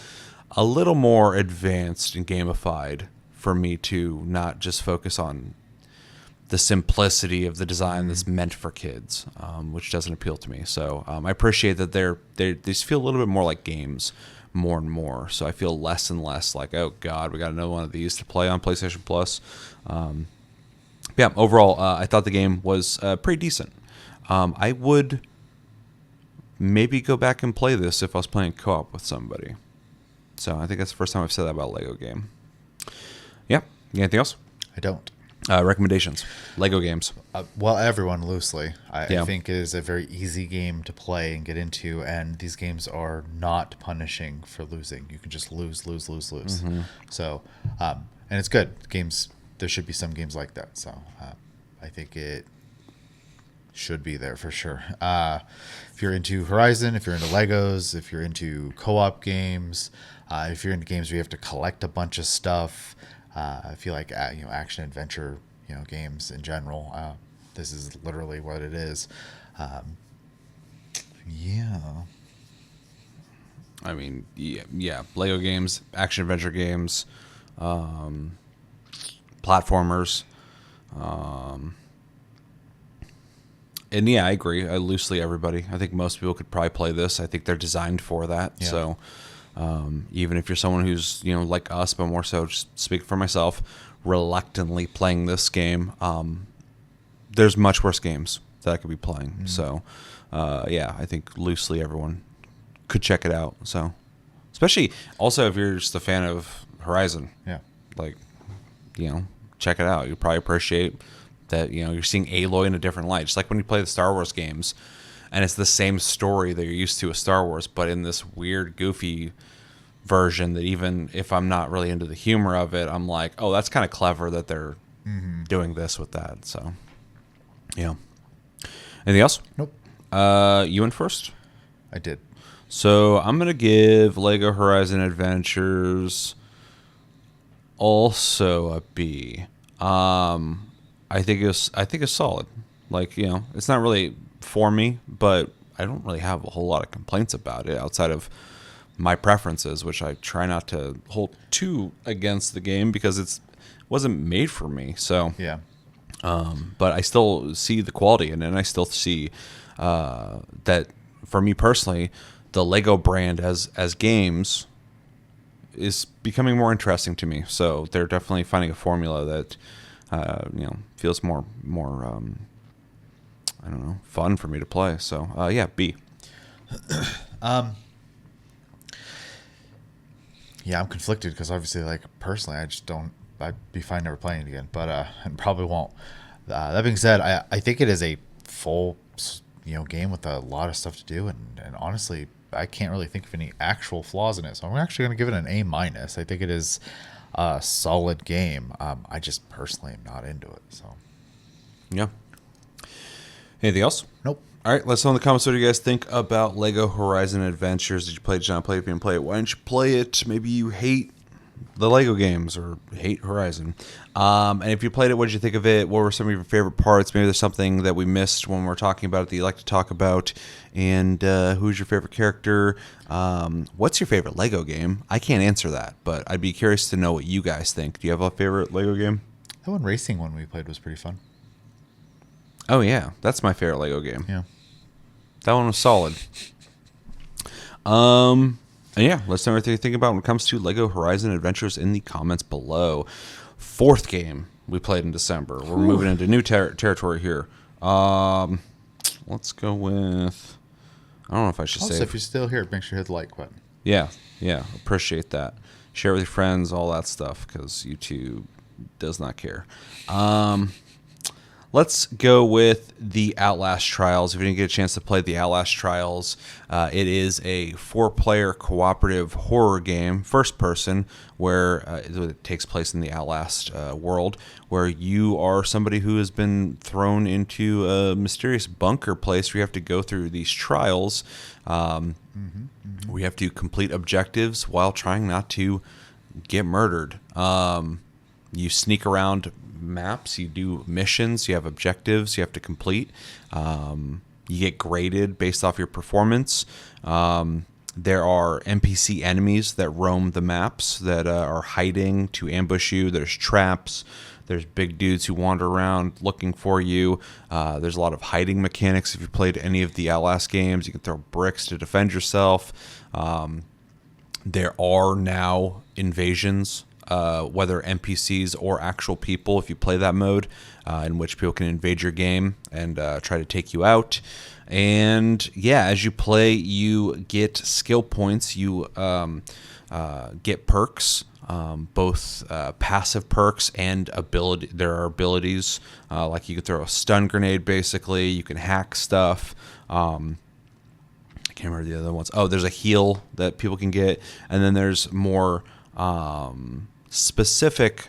a little more advanced and gamified for me to not just focus on the simplicity of the design that's meant for kids, which doesn't appeal to me. So I appreciate that they just feel a little bit more like games more and more. So I feel less and less like, oh God, we got another one of these to play on PlayStation Plus. Yeah, overall, I thought the game was pretty decent. I would maybe go back and play this if I was playing co-op with somebody. So I think that's the first time I've said that about a Lego game. Yeah. Anything else? I don't. Recommendations. Lego games. Well, everyone loosely. I Yeah. think it is a very easy game to play and get into, and these games are not punishing for losing. You can just lose. Mm-hmm. So, and it's good. Games. There should be some games like that. So, I think it should be there for sure. If you're into Horizon, if you're into Legos, if you're into co-op games, if you're into games where you have to collect a bunch of stuff, I feel like action adventure games in general. This is literally what it is. Yeah. I mean, yeah. Lego games, action adventure games, platformers. And yeah, I agree. Loosely, everybody. I think most people could probably play this. I think they're designed for that. Yeah. So even if you're someone who's like us, but more so, just speak for myself, reluctantly playing this game, there's much worse games that I could be playing. Mm-hmm. So yeah, I think loosely everyone could check it out. So especially also if you're just a fan of Horizon, Yeah. like check it out. You probably appreciate that you're seeing Aloy in a different light, just like when you play the Star Wars games and it's the same story that you're used to with Star Wars, but in this weird goofy version that even if I'm not really into the humor of it, I'm like, oh, that's kind of clever that they're doing this with that. So yeah. Anything else? Nope. You went first. I did. So I'm gonna give Lego Horizon Adventures also a B. I think it's solid. Like, it's not really for me, but I don't really have a whole lot of complaints about it outside of my preferences, which I try not to hold too against the game because it wasn't made for me. So Yeah. but I still see the quality in it, and I still see that for me personally, the Lego brand as games is becoming more interesting to me. So they're definitely finding a formula that feels more I don't know, fun for me to play. So yeah, B. Yeah, I'm conflicted because obviously, like, personally, I just don't. I'd be fine never playing it again, but and probably won't. That being said, I think it is a full game with a lot of stuff to do, and honestly, I can't really think of any actual flaws in it. So I'm actually going to give it an A minus. I think it is a solid game. I just personally am not into it. So Yeah. Anything else? nope. All right, let's know in the comments what do you guys think about Lego Horizon Adventures. Did you play it? Did you not play it? If you didn't play it, why didn't you play it? Maybe you hate the Lego games or hate Horizon. And if you played it, what did you think of it? What were some of your favorite parts? Maybe there's something that we missed when we're talking about it that you like to talk about. And who's your favorite character? What's your favorite Lego game? I can't answer that, but I'd be curious to know what you guys think. Do you have a favorite Lego game? That one racing one we played was pretty fun. Oh, yeah. That's my favorite Lego game. Yeah. That one was solid. And yeah, let us know what you think about when it comes to Lego Horizon Adventures in the comments below. Fourth game we played in December. We're moving into new territory here. Let's go with... I don't know if I should Also, say... if you're still here, make sure you hit the like button. Yeah, appreciate that. Share with your friends, all that stuff, because YouTube does not care. Let's go with the Outlast Trials. If you didn't get a chance to play the Outlast Trials, it is a 4-player cooperative horror game, first person, where it takes place in the Outlast world, where you are somebody who has been thrown into a mysterious bunker place where you have to go through these trials. We have to complete objectives while trying not to get murdered. You sneak around maps, you do missions, you have objectives you have to complete. You get graded based off your performance. There are NPC enemies that roam the maps that are hiding to ambush you. There's traps. There's big dudes who wander around looking for you. There's a lot of hiding mechanics. If you played any of the Outlast games, you can throw bricks to defend yourself. There are now invasions, whether NPCs or actual people, if you play that mode, in which people can invade your game and try to take you out. And yeah, as you play, you get skill points, you get perks, both passive perks and ability. There are abilities, like you can throw a stun grenade, basically. You can hack stuff. I can't remember the other ones. Oh, there's a heal that people can get. And then there's more specific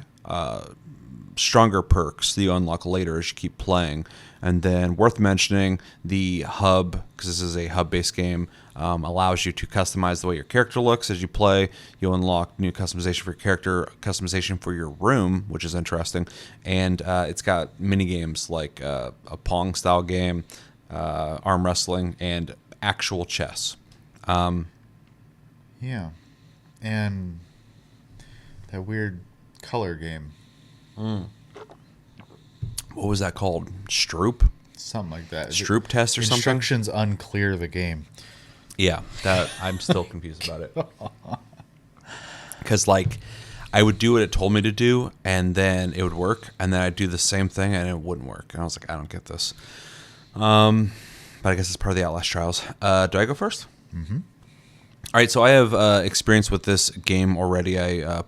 stronger perks that you unlock later as you keep playing. And then worth mentioning, the hub, because this is a hub-based game, allows you to customize the way your character looks as you play. You'll unlock new customization for your character, customization for your room, which is interesting. And it's got mini games like a Pong-style game, arm wrestling, and actual chess. Yeah. And that weird color game. What was that called? Stroop? Something like that. Stroop test or something? Instructions unclear the game. Yeah, that I'm still confused about it. Because, like, I would do what it told me to do, and then it would work, and then I'd do the same thing, and it wouldn't work. And I was like, I don't get this. But I guess it's part of the Outlast Trials. Do I go first? Mm-hmm. All right, so I have experience with this game already. I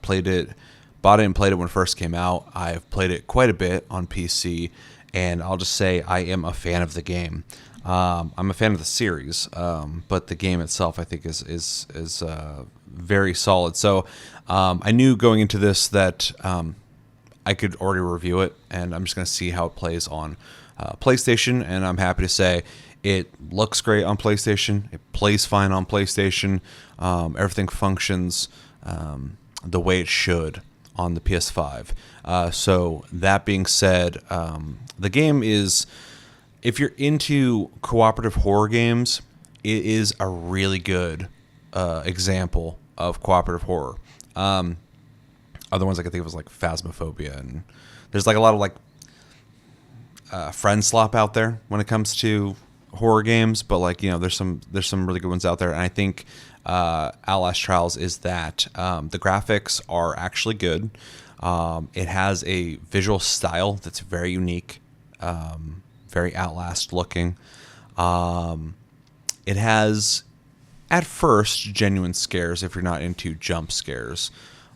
bought it and played it when it first came out. I've played it quite a bit on PC, and I'll just say I am a fan of the game. I'm a fan of the series, but the game itself I think is very solid. So I knew going into this that I could already review it, and I'm just going to see how it plays on PlayStation, and I'm happy to say it looks great on PlayStation. It plays fine on PlayStation. Everything functions the way it should on the PS5. So that being said, the game is, if you're into cooperative horror games, it is a really good example of cooperative horror. Other ones I could think of was like Phasmophobia, and there's like a lot of like friend slop out there when it comes to horror games, but like, you know, there's some really good ones out there, and I think Outlast Trials is that. The graphics are actually good. It has a visual style that's very unique, very Outlast looking. It has, at first, genuine scares if you're not into jump scares.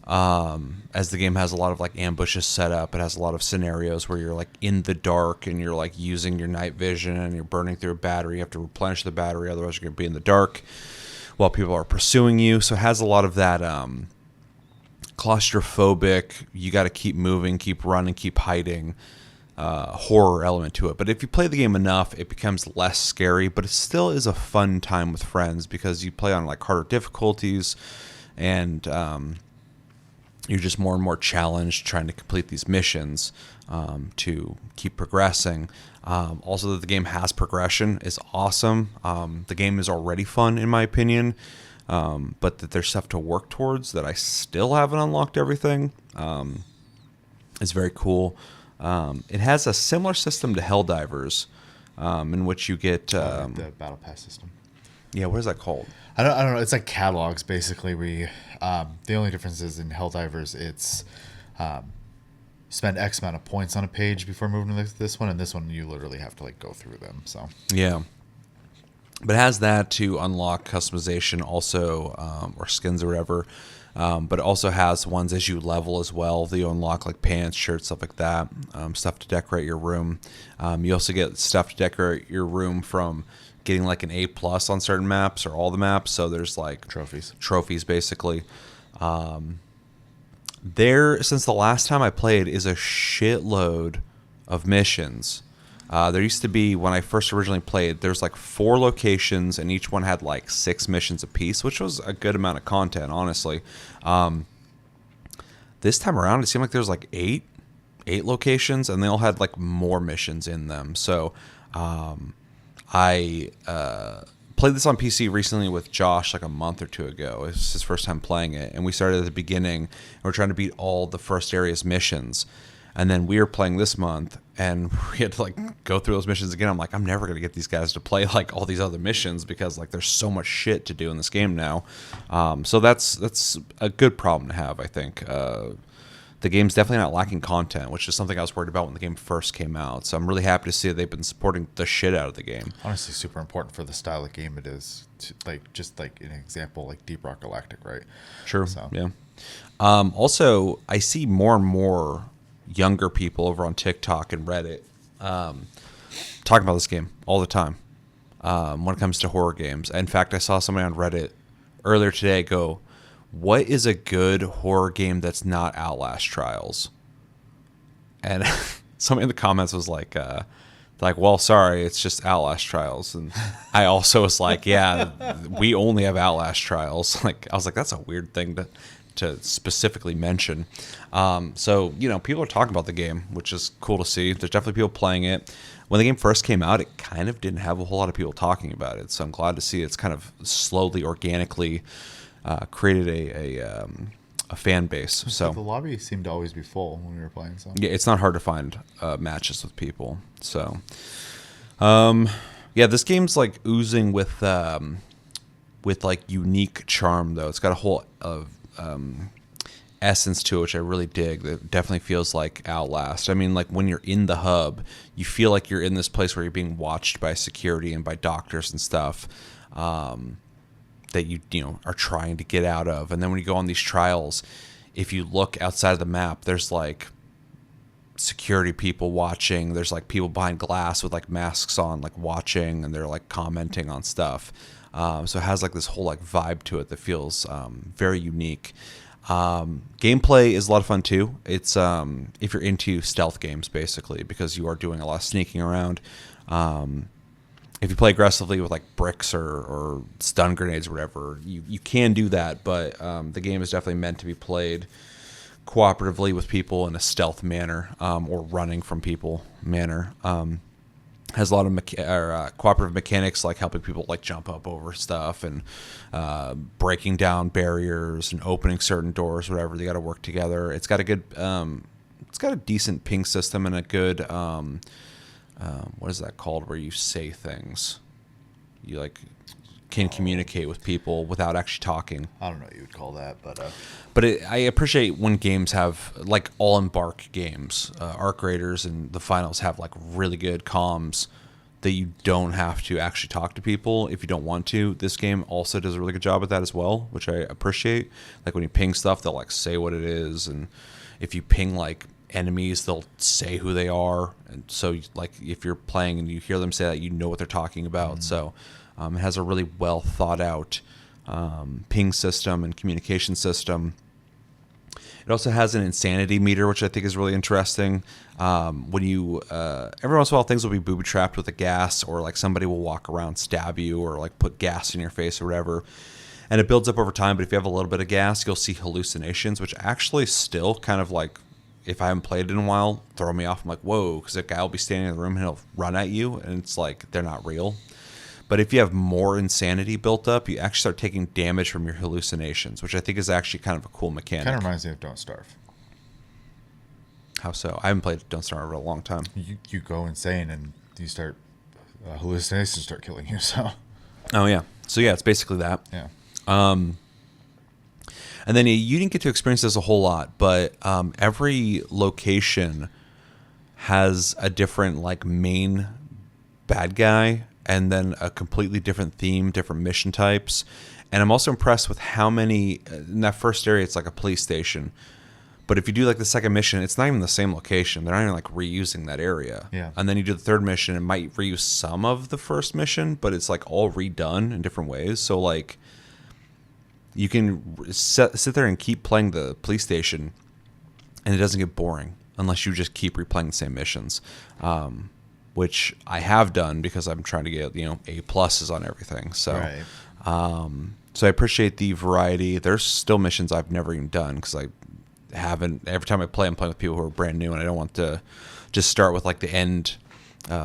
As the game has a lot of like ambushes set up. It has a lot of scenarios where you're like in the dark and you're like using your night vision and you're burning through a battery. You have to replenish the battery, otherwise you're going to be in the dark while people are pursuing you. So it has a lot of that claustrophobic, you got to keep moving, keep running, keep hiding horror element to it. But if you play the game enough, it becomes less scary, but it still is a fun time with friends because you play on like harder difficulties, and you're just more and more challenged trying to complete these missions to keep progressing. Also, that the game has progression is awesome. The game is already fun, in my opinion, but that there's stuff to work towards that I still haven't unlocked everything is very cool. It has a similar system to Helldivers, in which you get the battle pass system. Yeah, what is that called? I don't know. It's like catalogs basically. The only difference is in Helldivers, it's spend X amount of points on a page before moving to this one, and this one you literally have to like go through them. So yeah, but it has that to unlock customization also, or skins or whatever. But it also has ones as you level as well. That you unlock like pants, shirts, stuff like that. Stuff to decorate your room. You also get stuff to decorate your room from getting like an A+ on certain maps or all the maps. So there's like trophies basically. There, since the last time I played, is a shitload of missions. There used to be, when I first originally played, there's like 4 locations, and each one had like 6 missions apiece, which was a good amount of content, honestly. This time around, it seemed like there's like 8 locations, and they all had like more missions in them. So I played this on PC recently with Josh like a month or 2 ago. It was his first time playing it, and we started at the beginning, and we're trying to beat all the first area's missions. And then we were playing this month, and we had to like go through those missions again. I'm like, I'm never gonna get these guys to play like all these other missions because like there's so much shit to do in this game now. So that's a good problem to have, I think. The game's definitely not lacking content, which is something I was worried about when the game first came out. So I'm really happy to see that they've been supporting the shit out of the game. Honestly, super important for the style of game it is. Just like an example, like Deep Rock Galactic, right? Sure. So. Yeah. Also, I see more and more younger people over on TikTok and Reddit talking about this game all the time when it comes to horror games. In fact, I saw somebody on Reddit earlier today go, "What is a good horror game that's not Outlast Trials?" And somebody in the comments was like, well, sorry, it's just Outlast Trials. And I also was like, yeah, we only have Outlast Trials. Like, I was like, that's a weird thing to specifically mention. So, you know, people are talking about the game, which is cool to see. There's definitely people playing it. When the game first came out, it kind of didn't have a whole lot of people talking about it. So I'm glad to see it's kind of slowly, organically created a fan base. So the lobby seemed to always be full when we were playing. So yeah, it's not hard to find matches with people. So yeah, this game's like oozing with like unique charm, though. It's got a whole essence to it, which I really dig. That definitely feels like Outlast. I mean, like when you're in the hub, you feel like you're in this place where you're being watched by security and by doctors and stuff. That you know are trying to get out of. And then when you go on these trials, if you look outside of the map, there's like security people watching. There's like people behind glass with like masks on, like watching, and they're like commenting on stuff. So it has like this whole like vibe to it that feels very unique. Gameplay is a lot of fun too. It's if you're into stealth games, basically, because you are doing a lot of sneaking around. If you play aggressively with like bricks or stun grenades or whatever, you can do that, but the game is definitely meant to be played cooperatively with people in a stealth manner, or running from people manner. Has a lot of cooperative mechanics, like helping people like jump up over stuff and breaking down barriers and opening certain doors, whatever. They got to work together. It's got a good, it's got a decent ping system and a good. What is that called? Where you say things, you like can communicate with people without actually talking. I don't know what you would call that, but I appreciate when games have like all embark games. Arc Raiders and the finals have like really good comms that you don't have to actually talk to people if you don't want to. This game also does a really good job at that as well, which I appreciate. Like when you ping stuff, they'll like say what it is, and if you ping like enemies, they'll say who they are, and so like if you're playing and you hear them say that, you know what they're talking about. So it has a really well thought out ping system and communication system. It also has an insanity meter, which I think is really interesting. When you every once in a while, things will be booby trapped with a gas, or like somebody will walk around, stab you, or like put gas in your face or whatever. And it builds up over time. But if you have a little bit of gas, you'll see hallucinations, which actually still kind of like, if I haven't played it in a while, throw me off. I'm like, whoa, because a guy will be standing in the room and he'll run at you, and it's like they're not real. But if you have more insanity built up, you actually start taking damage from your hallucinations, which I think is actually kind of a cool mechanic. Kind of reminds me of Don't Starve. How so? I haven't played Don't Starve in a long time. You go insane and you start hallucinations start killing you. So. Oh yeah. So yeah, it's basically that. Yeah. And then you didn't get to experience this a whole lot, but every location has a different like main bad guy, and then a completely different theme, different mission types. And I'm also impressed with how many, in that first area, it's like a police station. But if you do like the second mission, it's not even the same location. They're not even like reusing that area. Yeah. And then you do the third mission, it might reuse some of the first mission, but it's like all redone in different ways. So like you can sit there and keep playing the police station, and it doesn't get boring unless you just keep replaying the same missions. Which I have done because I'm trying to get, A pluses on everything. So, Right. So I appreciate the variety. There's still missions I've never even done because I haven't. Every time I play, I'm playing with people who are brand new, and I don't want to just start with like the end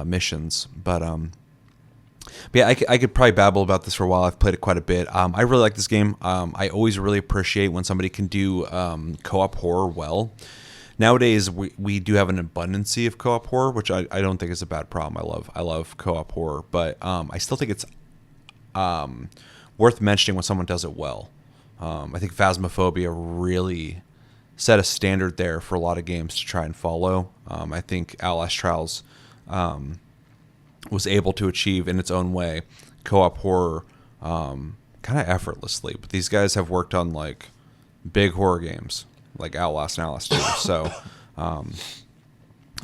missions. But yeah, I could probably babble about this for a while. I've played it quite a bit. I really like this game. I always really appreciate when somebody can do co-op horror well. Nowadays, we do have an abundance of co-op horror, which I don't think is a bad problem. I love co-op horror, but I still think it's worth mentioning when someone does it well. I think Phasmophobia really set a standard there for a lot of games to try and follow. I think Outlast Trials was able to achieve in its own way co-op horror kind of effortlessly. But these guys have worked on like big horror games like Outlast and Outlast 2. So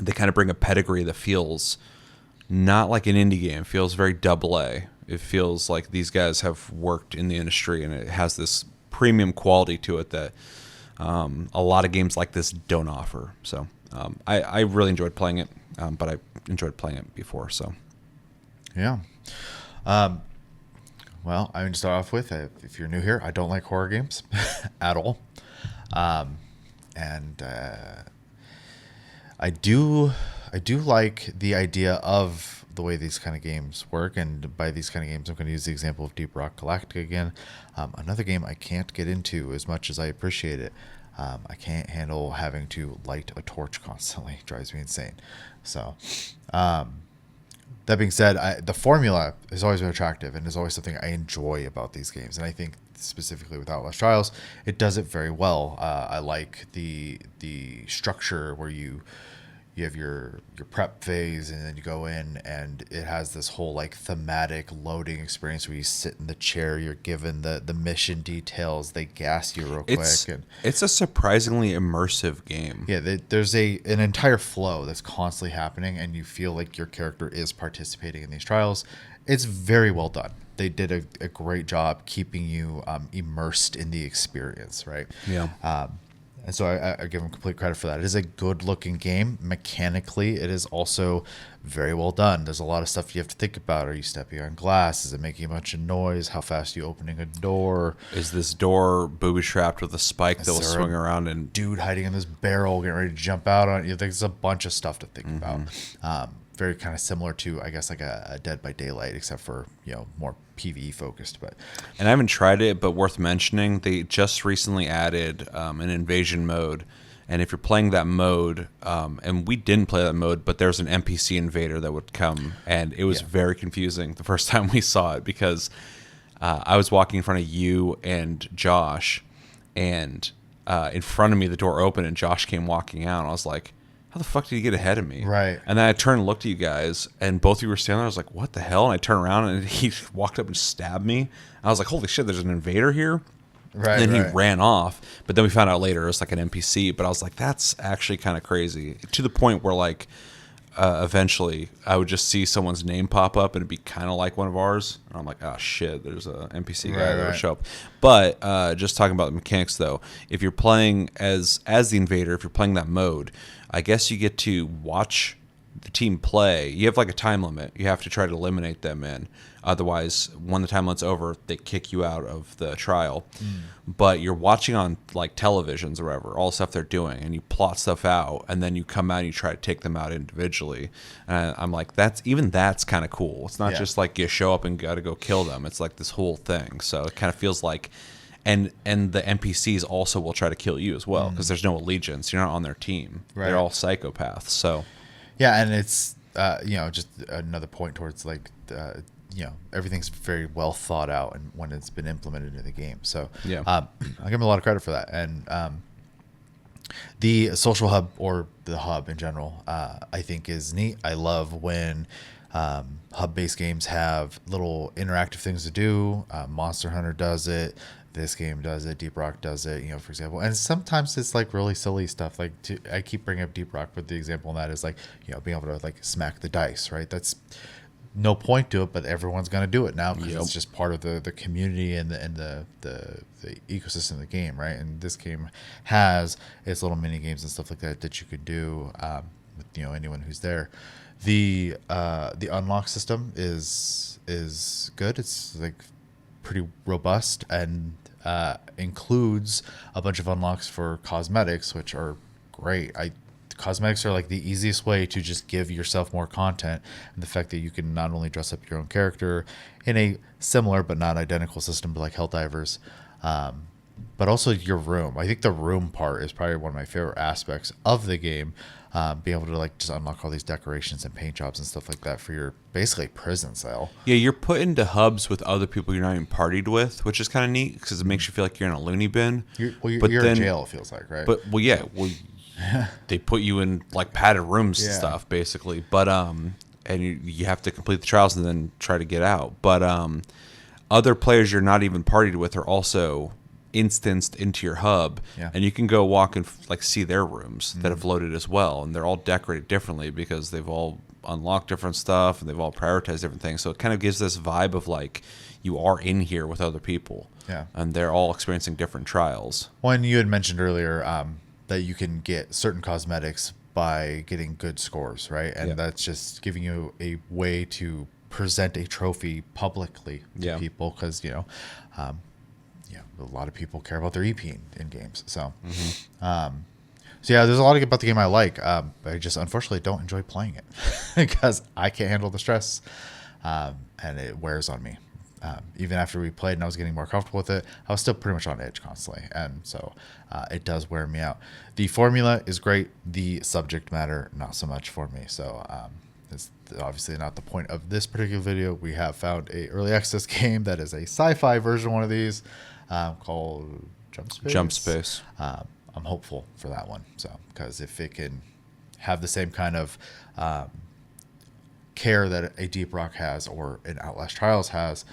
they kind of bring a pedigree that feels not like an indie game. It feels very double A. It feels like these guys have worked in the industry, and it has this premium quality to it that a lot of games like this don't offer. So I really enjoyed playing it, but I enjoyed playing it before. So Yeah. Well, I'm going to start off with, if you're new here, I don't like horror games at all. And I do like the idea of the way these kind of games work. And by these kind of games, I'm going to use the example of Deep Rock Galactic again. Another game I can't get into as much as I appreciate it. I can't handle having to light a torch constantly. It drives me insane. So, that being said, the formula has always been attractive and is always something I enjoy about these games. And I think specifically with Outlast Trials, it does it very well. I like the structure where you have your prep phase, and then you go in, and it has this whole like thematic loading experience where you sit in the chair, you're given the mission details, they gas you real quick. It's a surprisingly immersive game. Yeah, there's an entire flow that's constantly happening, and you feel like your character is participating in these trials. It's very well done. They did a great job keeping you immersed in the experience, right? Yeah. And so I give them complete credit for that. It is a good-looking game. Mechanically, it is also very well done. There's a lot of stuff you have to think about. Are you stepping on glass? Is it making a bunch of noise? How fast are you opening a door? Is this door booby-trapped with a spike that will swing around? And dude hiding in this barrel getting ready to jump out on you? There's a bunch of stuff to think about. Very kind of similar to, I guess, like a Dead by Daylight, except for, more PvE focused. And I haven't tried it, but worth mentioning, they just recently added an invasion mode. And if you're playing that mode, and we didn't play that mode, but there's an NPC invader that would come, and it was very confusing the first time we saw it, because I was walking in front of you and Josh, and in front of me the door opened and Josh came walking out, and I was like, how the fuck did he get ahead of me? Right. And then I turned and looked at you guys, and both of you were standing there. I was like, what the hell? And I turned around, and he walked up and stabbed me. I was like, holy shit, there's an invader here? Right. And then he ran off. But then we found out later it was like an NPC. But I was like, that's actually kind of crazy. To the point where, like, eventually I would just see someone's name pop up and it'd be kind of like one of ours. And I'm like, oh shit, there's a NPC guy that would show up. But just talking about the mechanics though, if you're playing as the invader, if you're playing that mode, I guess you get to watch the team play. You have like a time limit. You have to try to eliminate them in. Otherwise, when the time limit's over, they kick you out of the trial. But you're watching on like televisions or whatever, all the stuff they're doing, and you plot stuff out, and then you come out and you try to take them out individually. And I'm like, that's kind of cool. It's not just like you show up and got to go kill them. It's like this whole thing. So it kind of feels like, and the NPCs also will try to kill you as well because there's no allegiance. You're not on their team. Right. They're all psychopaths. So yeah, and it's just another point towards like. Everything's very well thought out and when it's been implemented into the game. So I give them a lot of credit for that. And the social hub or the hub in general, I think is neat. I love when hub-based games have little interactive things to do. Monster Hunter does it. This game does it. Deep Rock does it, for example. And sometimes it's like really silly stuff. Like I keep bringing up Deep Rock, but the example in that is like, being able to like smack the dice, right? That's no point to it, but everyone's going to do it now because it's just part of the community and the ecosystem of the game, right? And this game has its little mini games and stuff like that you could do with anyone who's there. The unlock system is good. It's like pretty robust and includes a bunch of unlocks for cosmetics, which are great. Cosmetics are like the easiest way to just give yourself more content, and the fact that you can not only dress up your own character in a similar but not identical system to like Helldivers, but also your room. I think the room part is probably one of my favorite aspects of the game. Be able to like just unlock all these decorations and paint jobs and stuff like that for your basically prison cell. Yeah, you're put into hubs with other people you're not even partied with, which is kind of neat because it makes you feel like you're in a loony bin. You're in jail, it feels like, right? They put you in like padded rooms and stuff, basically. But and you have to complete the trials and then try to get out. But other players you're not even partied with are also instanced into your hub, and you can go walk and like see their rooms that have loaded as well, and they're all decorated differently because they've all unlocked different stuff and they've all prioritized different things. So it kind of gives this vibe of like you are in here with other people, and they're all experiencing different trials. When you had mentioned earlier that you can get certain cosmetics by getting good scores, right? And that's just giving you a way to present a trophy publicly to people because, a lot of people care about their EP in games. So, there's a lot about the game I like. I just unfortunately don't enjoy playing it because I can't handle the stress, and it wears on me. Even after we played and I was getting more comfortable with it, I was still pretty much on edge constantly. And so it does wear me out. The formula is great. The subject matter, not so much for me. So it's obviously not the point of this particular video. We have found a early access game that is a sci-fi version of one of these called Jump Space. I'm hopeful for that one. So because if it can have the same kind of care that a Deep Rock has or an Outlast Trials has,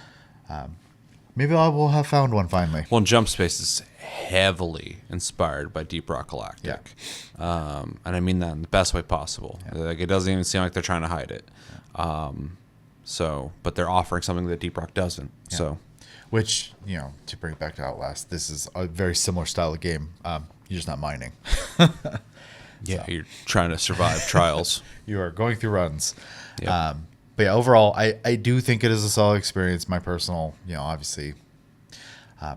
maybe I will have found one finally. Well, Jump Space is heavily inspired by Deep Rock Galactic, and I mean that in the best way possible. Like it doesn't even seem like they're trying to hide it. But they're offering something that Deep Rock doesn't. So, which to bring it back to Outlast, this is a very similar style of game. You're just not mining. You're trying to survive trials. You are going through runs. But overall, I do think it is a solid experience. My personal, obviously,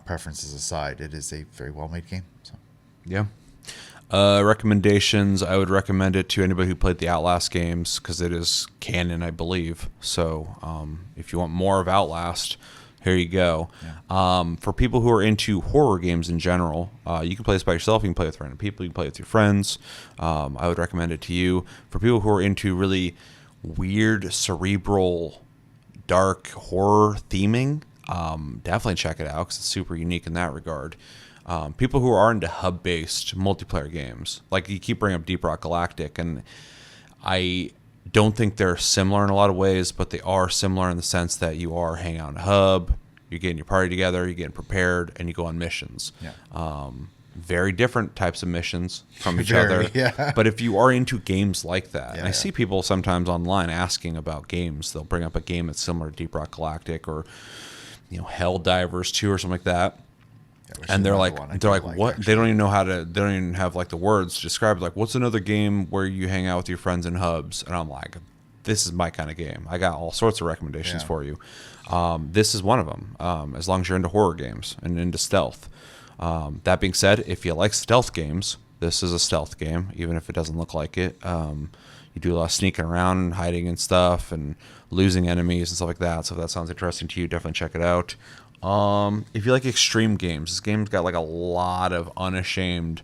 preferences aside, it is a very well-made game. So. Recommendations, I would recommend it to anybody who played the Outlast games because it is canon, I believe. So if you want more of Outlast, here you go. For people who are into horror games in general, you can play this by yourself. You can play with random people. You can play with your friends. I would recommend it to you. For people who are into really weird, cerebral, dark horror theming, definitely check it out because it's super unique in that regard. People who are into hub-based multiplayer games, like you keep bringing up Deep Rock Galactic, and I don't think they're similar in a lot of ways, but they are similar in the sense that you are hanging out in a hub, you're getting your party together, you're getting prepared, and you go on missions. very different types of missions from each Very, other. yeah. But if you are into games like that, and I Yeah. see people sometimes online asking about games, they'll bring up a game that's similar to Deep Rock Galactic or Hell Divers 2 or something like that. Which And is they're another like, one I do what? actually. They don't even know how to. They don't even have like the words to describe it. Like, what's another game where you hang out with your friends in hubs? And I'm like, this is my kind of game. I got all sorts of recommendations Yeah. for you. This is one of them. As long as you're into horror games and into stealth. That being said, if you like stealth games, this is a stealth game, even if it doesn't look like it. You do a lot of sneaking around and hiding and stuff and losing enemies and stuff like that. So if that sounds interesting to you, definitely check it out. If you like extreme games, this game's got like a lot of unashamed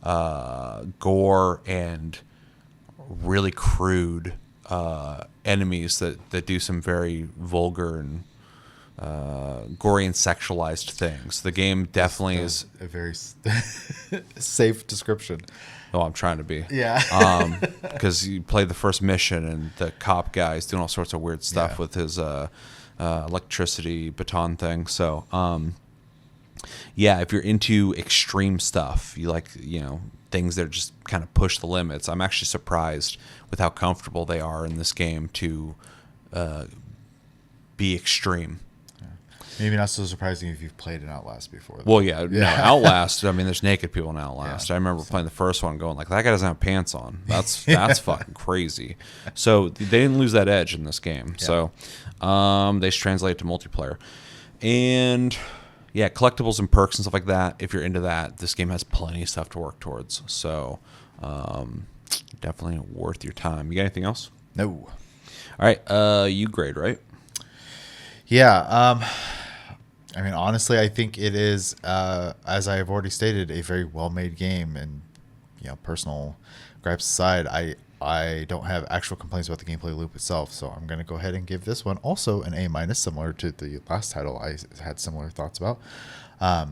gore and really crude enemies that do some very vulgar and gory and sexualized things. The game definitely is. a very safe description. Oh, I'm trying to be. Yeah. Because you play the first mission and the cop guy is doing all sorts of weird stuff Yeah. with his electricity baton thing. So, yeah, if you're into extreme stuff, you like, things that just kind of push the limits. I'm actually surprised with how comfortable they are in this game to be extreme. Maybe not so surprising if you've played an Outlast before. Well, yeah, no, Yeah. Outlast. I mean, there's naked people in Outlast. Yeah. I remember playing the first one, going like, "That guy doesn't have pants on." That's fucking crazy. So they didn't lose that edge in this game. So they just translate it to multiplayer, and yeah, collectibles and perks and stuff like that. If you're into that, this game has plenty of stuff to work towards. So definitely worth your time. You got anything else? No. All right, you grade, right? Yeah. I mean, honestly, I think it is, as I have already stated, a very well-made game. And personal gripes aside, I don't have actual complaints about the gameplay loop itself. So I'm going to go ahead and give this one also an A-, similar to the last title I had similar thoughts about. Yeah,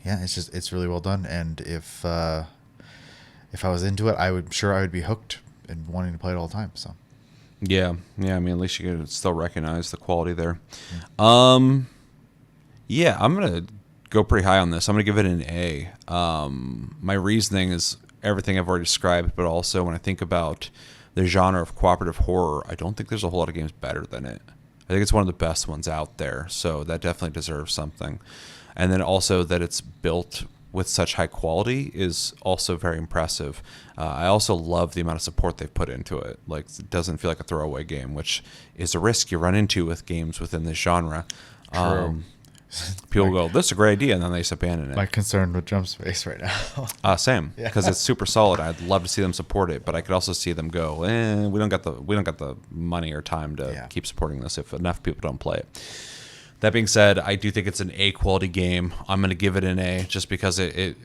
it's really well done. And if I was into it, I would be hooked and wanting to play it all the time. So. Yeah. I mean, at least you can still recognize the quality there. Yeah, I'm gonna go pretty high on this. I'm gonna give it an A. My reasoning is everything I've already described, but also when I think about the genre of cooperative horror, I don't think there's a whole lot of games better than it. I think it's one of the best ones out there, so that definitely deserves something. And then also that it's built with such high quality is also very impressive. I also love the amount of support they've put into it. Like, it doesn't feel like a throwaway game, which is a risk you run into with games within this genre. True. People go, "This is a great idea," and then they just abandon it. My concern with Jump Space right now. Same, because it's super solid. I'd love to see them support it, but I could also see them go, "We don't got the money or time to keep supporting this if enough people don't play it." That being said, I do think it's an A quality game. I'm going to give it an A just because I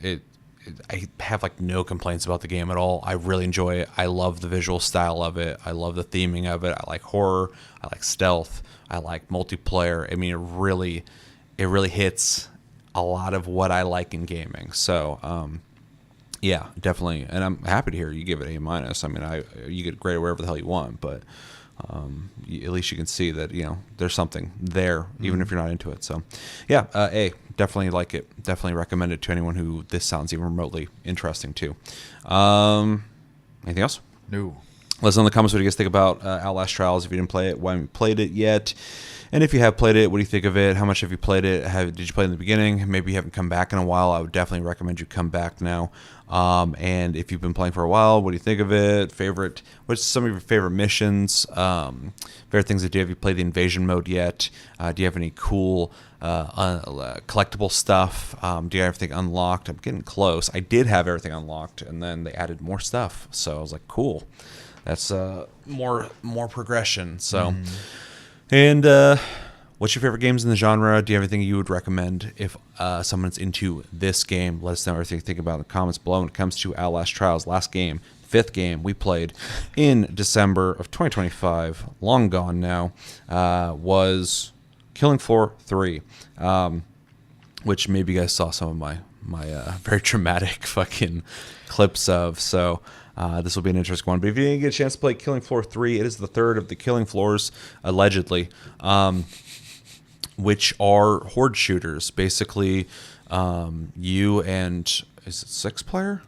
have like no complaints about the game at all. I really enjoy it. I love the visual style of it. I love the theming of it. I like horror. I like stealth. I like multiplayer. I mean, it really hits a lot of what I like in gaming. So, yeah, definitely. And I'm happy to hear you give it A-. I mean, you get grade wherever the hell you want, but at least you can see that, there's something there, even if you're not into it. So, yeah, A. Definitely like it. Definitely recommend it to anyone who this sounds even remotely interesting to. Anything else? No. Let us know in the comments what you guys think about Outlast Trials. If you didn't play it, why haven't you played it yet? And if you have played it, what do you think of it? How much have you played it? Did you play it in the beginning? Maybe you haven't come back in a while. I would definitely recommend you come back now. And if you've been playing for a while, what do you think of it? What's some of your favorite missions? Favorite things to do? Have you played the invasion mode yet? Do you have any cool collectible stuff? Do you have everything unlocked? I'm getting close. I did have everything unlocked, and then they added more stuff. So I was like, cool. That's more progression. So. And what's your favorite games in the genre? Do you have anything you would recommend if someone's into this game? Let us know everything you think about in the comments below when it comes to Outlast Trials. Last game, 5th game we played in December of 2025, long gone now, was Killing Floor 3, which maybe you guys saw some of my very dramatic fucking clips of. So this will be an interesting one. But if you didn't get a chance to play Killing Floor 3, it is the third of the Killing Floors, allegedly, which are horde shooters. Basically, You and is it 6-player?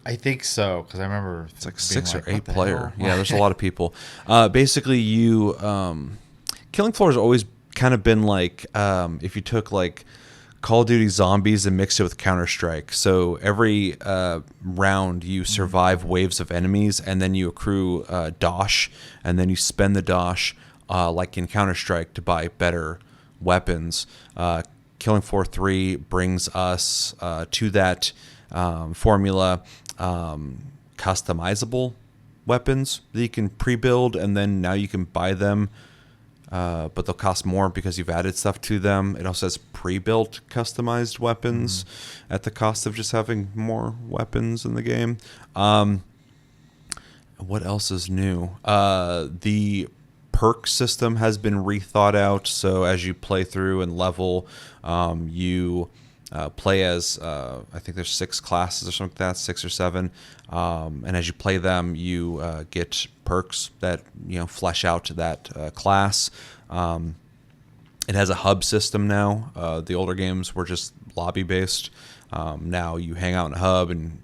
I think so, because I remember It's like being 6 or like, 8 what the player. hell? Yeah, there's a lot of people. Basically, you Killing Floor has always kind of been like if you took like Call of Duty Zombies and mixed it with Counter-Strike. So every round you survive waves of enemies, and then you accrue dosh, and then you spend the dosh like in Counter-Strike to buy better weapons. Killing Floor 3 brings us to that formula, customizable weapons that you can pre-build, and then now you can buy them, but they'll cost more because you've added stuff to them. It also has pre-built customized weapons at the cost of just having more weapons in the game. What else is new? The perk system has been rethought out. So as you play through and level, you play as I think there's 6 classes or something like that, 6 or 7, and as you play them, you get perks that flesh out that class. It has a hub system now. The older games were just lobby based. Now you hang out in a hub and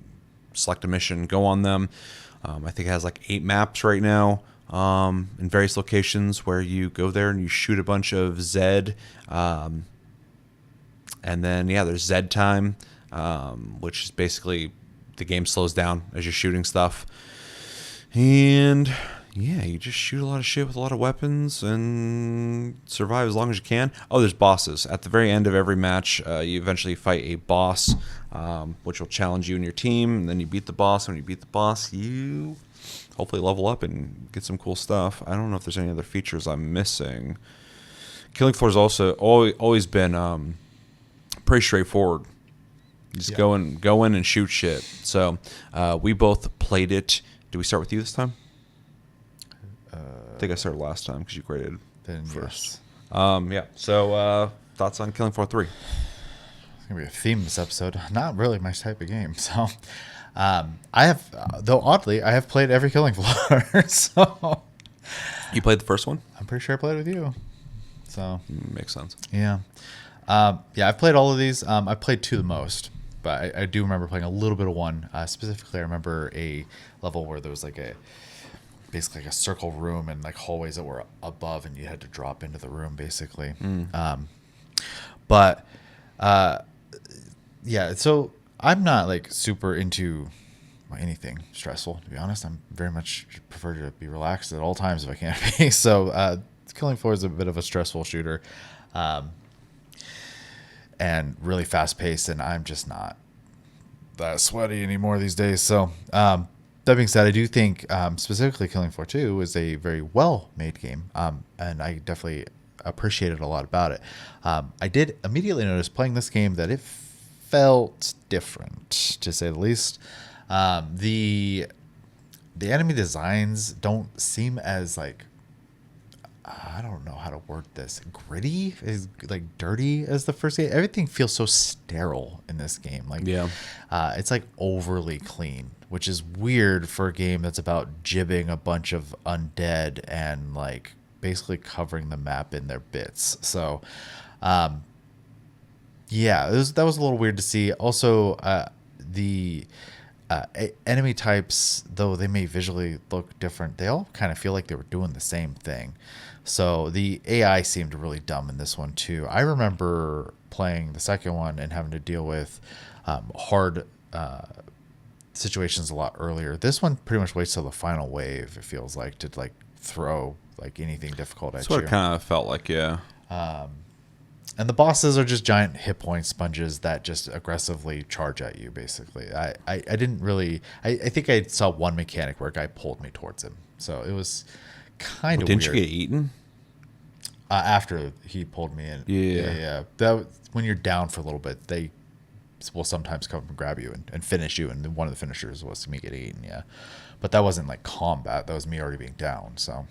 select a mission, go on them. I think it has like 8 maps right now in various locations where you go there and you shoot a bunch of Zed. And then, there's Zed time, which is basically the game slows down as you're shooting stuff. And, you just shoot a lot of shit with a lot of weapons and survive as long as you can. Oh, there's bosses. At the very end of every match, you eventually fight a boss, which will challenge you and your team. And then you beat the boss. When you beat the boss, you hopefully level up and get some cool stuff. I don't know if there's any other features I'm missing. Killing Floor has also always been pretty straightforward. Just go in and shoot shit. So we both played it. Did we start with you this time? I think I started last time because you graded first. Yes. So thoughts on Killing Floor 3? It's gonna be a theme this episode. Not really my type of game. So I have, though oddly, I have played every Killing Floor. So You played the first one? I'm pretty sure I played with you. So Makes sense. yeah. I've played all of these. I played 2 the most, but I do remember playing a little bit of 1. Specifically, I remember a level where there was basically like a circle room and like hallways that were above, and you had to drop into the room basically. So I'm not like super into anything stressful, to be honest. I'm very much prefer to be relaxed at all times if I can be. So Killing Floor is a bit of a stressful shooter. And really fast paced, and I'm just not that sweaty anymore these days. So that being said, I do think specifically Killing Floor 2 is a very well made game, and I definitely appreciated a lot about it. I did immediately notice playing this game that it felt different, to say the least. The enemy designs don't seem as I don't know how to word this. Gritty is like dirty as the first game. Everything feels so sterile in this game. It's like overly clean, which is weird for a game that's about jibbing a bunch of undead and like basically covering the map in their bits. So, that was a little weird to see. Also, the enemy types, though they may visually look different, they all kind of feel like they were doing the same thing. So the AI seemed really dumb in this one too. I remember playing the second one and having to deal with hard situations a lot earlier. This one pretty much waits till the final wave, it feels like, to like throw like anything difficult at you. That's what it kind of felt like, yeah. And the bosses are just giant hit point sponges that just aggressively charge at you, basically. I didn't really... I think I saw one mechanic where a guy pulled me towards him. So it was kind of weird. Didn't you get eaten? After he pulled me in. Yeah. When you're down for a little bit, they will sometimes come and grab you and finish you. And one of the finishers was me getting eaten, yeah. But that wasn't like combat. That was me already being down, so...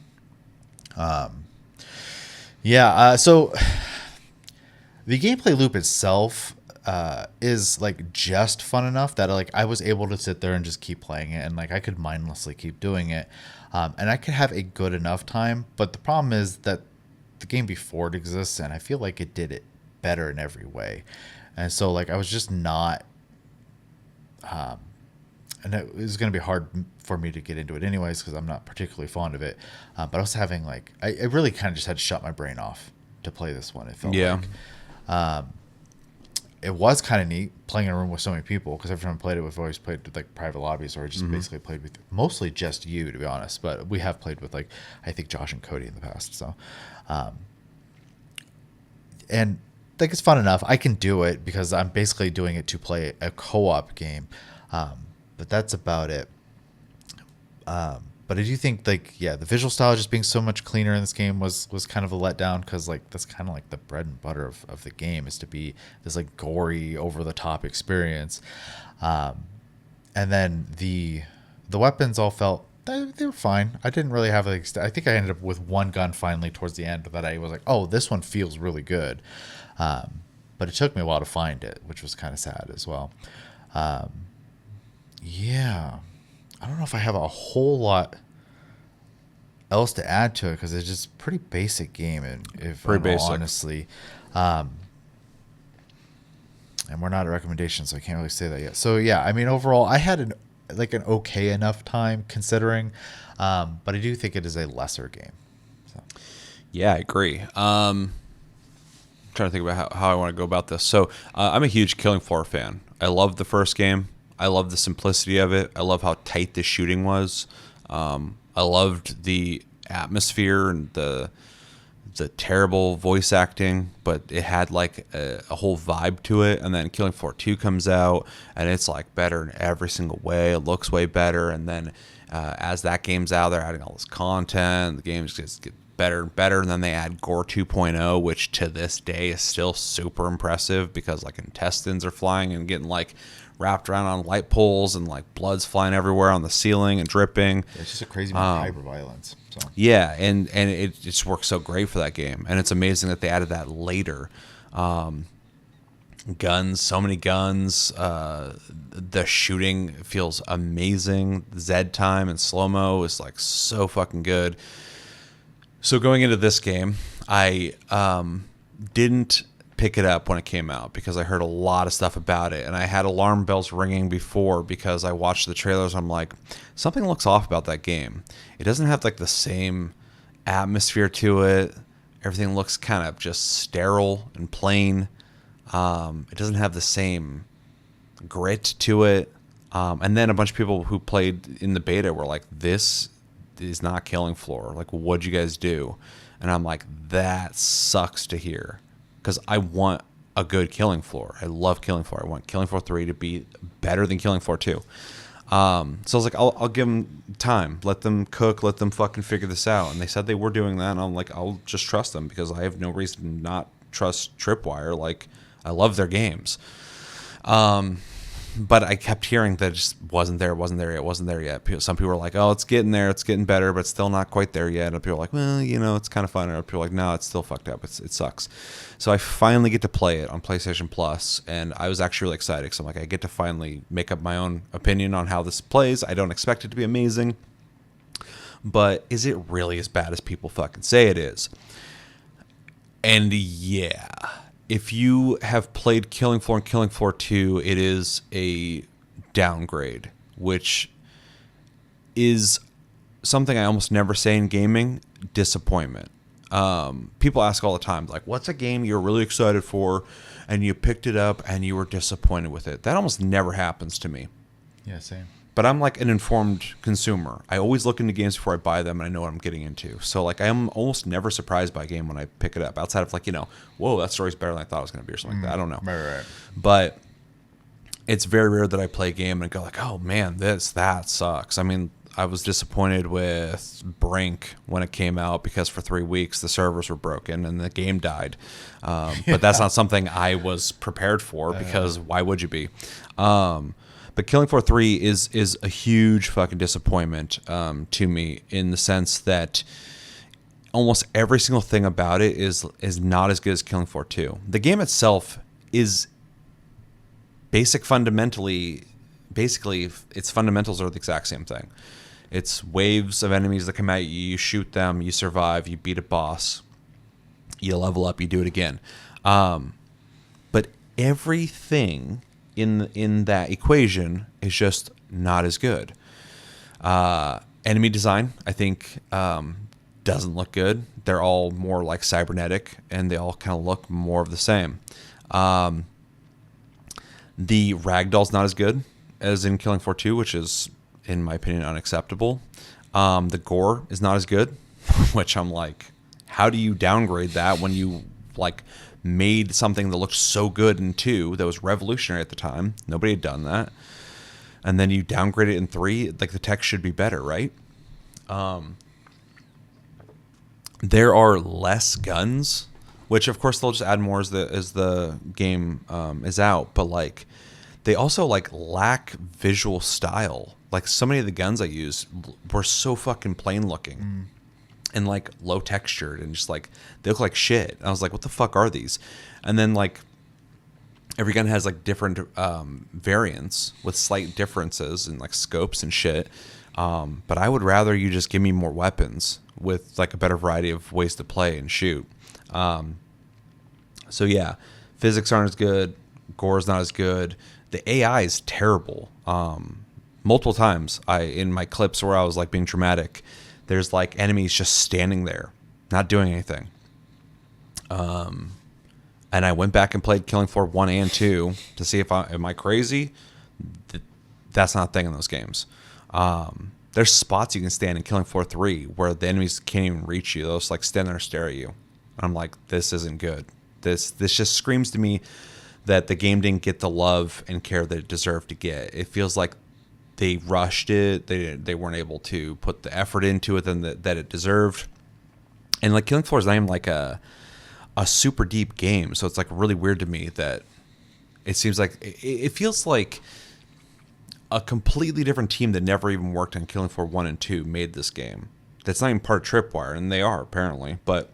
So... The gameplay loop itself is like just fun enough that like I was able to sit there and just keep playing it, and like I could mindlessly keep doing it, and I could have a good enough time. But the problem is that the game before it exists, and I feel like it did it better in every way. And so like I was just not, and it was going to be hard for me to get into it anyways because I'm not particularly fond of it. But I was having like I really kind of just had to shut my brain off to play this one. It felt like it was kind of neat playing in a room with so many people because every time I played it, we've always played with like private lobbies or just basically played with mostly just you, to be honest. But we have played with like I think Josh and Cody in the past. So, and like it's fun enough. I can do it because I'm basically doing it to play a co-op game. But that's about it. But I do think like the visual style just being so much cleaner in this game was kind of a letdown because like that's kind of like the bread and butter of the game is to be this like gory over the top experience. And then the weapons all felt they were fine. I didn't really have like I think I ended up with one gun finally towards the end that I was like, oh, this one feels really good. But it took me a while to find it, which was kind of sad as well. Yeah, I don't know if I have a whole lot else to add to it because it's just a pretty basic game, and honestly, and we're not at recommendations, so I can't really say that yet. So yeah, I mean, overall, I had an okay enough time considering, but I do think it is a lesser game. So. Yeah, I agree. I'm trying to think about how I want to go about this. So I'm a huge Killing Floor fan. I love the first game. I love the simplicity of it. I love how tight the shooting was. I loved the atmosphere and the terrible voice acting, but it had like a whole vibe to it. And then Killing Floor 2 comes out, and it's like better in every single way. It looks way better. And then as that game's out, they're adding all this content. The games just get better and better. And then they add Gore 2.0, which to this day is still super impressive because like intestines are flying and getting like wrapped around on light poles and like blood's flying everywhere on the ceiling and dripping. It's just a crazy amount of hyper violence. So. Yeah, and it just works so great for that game. And it's amazing that they added that later. Guns, so many guns. The shooting feels amazing. Z time and slow-mo is like so fucking good. So going into this game, I didn't pick it up when it came out because I heard a lot of stuff about it, and I had alarm bells ringing before because I watched the trailers. I'm like, something looks off about that game. It doesn't have like the same atmosphere to it. Everything looks kind of just sterile and plain. It doesn't have the same grit to it. And then a bunch of people who played in the beta were like, this is not Killing Floor. Like, what'd you guys do? And I'm like, that sucks to hear. Because I want a good Killing Floor. I love Killing Floor. I want Killing Floor 3 to be better than Killing Floor 2. So I was like, I'll give them time. Let them cook. Let them fucking figure this out. And they said they were doing that. And I'm like, I'll just trust them because I have no reason to not trust Tripwire. Like, I love their games. But I kept hearing that it just wasn't there yet. Some people were like, oh, it's getting there, it's getting better, but it's still not quite there yet. And people were like, well, it's kind of fun. And people were like, no, it's still fucked up. It sucks. So I finally get to play it on PlayStation Plus, and I was actually really excited because I'm like, I get to finally make up my own opinion on how this plays. I don't expect it to be amazing, but is it really as bad as people fucking say it is? And yeah. If you have played Killing Floor and Killing Floor 2, it is a downgrade, which is something I almost never say in gaming, disappointment. People ask all the time, like, what's a game you're really excited for and you picked it up and you were disappointed with it? That almost never happens to me. Yeah, same. But I'm like an informed consumer. I always look into games before I buy them, and I know what I'm getting into. So like I'm almost never surprised by a game when I pick it up, outside of like, whoa, that story's better than I thought it was going to be or something like that. I don't know. Right. But it's very rare that I play a game and go like, oh man, that sucks. I mean, I was disappointed with Brink when it came out because for 3 weeks the servers were broken and the game died. But that's not something I was prepared for because why would you be? But Killing Floor 3 is a huge fucking disappointment to me in the sense that almost every single thing about it is not as good as Killing Floor 2. The game itself is basically its fundamentals are the exact same thing. It's waves of enemies that come at you, you shoot them, you survive, you beat a boss, you level up, you do it again. But everything in that equation is just not as good. Enemy design, I think, doesn't look good. They're all more like cybernetic, and they all kind of look more of the same. The ragdoll's not as good as in Killing Floor 2, which is, in my opinion, unacceptable. The gore is not as good, which I'm like, how do you downgrade that when you like made something that looked so good in 2 that was revolutionary at the time? Nobody had done that. And then you downgrade it in 3, like the text should be better, right? There are less guns, which of course they'll just add more as the game is out. But like, they also like lack visual style. Like so many of the guns I use were so fucking plain looking and like low textured and just like they look like shit. And I was like, what the fuck are these? And then like every gun has like different variants with slight differences in like scopes and shit. But I would rather you just give me more weapons with like a better variety of ways to play and shoot. So yeah, physics aren't as good. Gore's not as good. The AI is terrible. Multiple times in my clips where I was like being dramatic, there's like enemies just standing there, not doing anything. And I went back and played Killing Floor 1 and 2 to see if am I crazy? That's not a thing in those games. There's spots you can stand in Killing Floor 3 where the enemies can't even reach you. They'll just like stand there and stare at you. And I'm like, this isn't good. This just screams to me that the game didn't get the love and care that it deserved to get. It feels like they rushed it. They weren't able to put the effort into it that it deserved. And like Killing Floor is not even like a super deep game, so it's like really weird to me that it seems like it feels like a completely different team that never even worked on Killing Floor 1 and 2 made this game. That's not even part of Tripwire, and they are apparently, but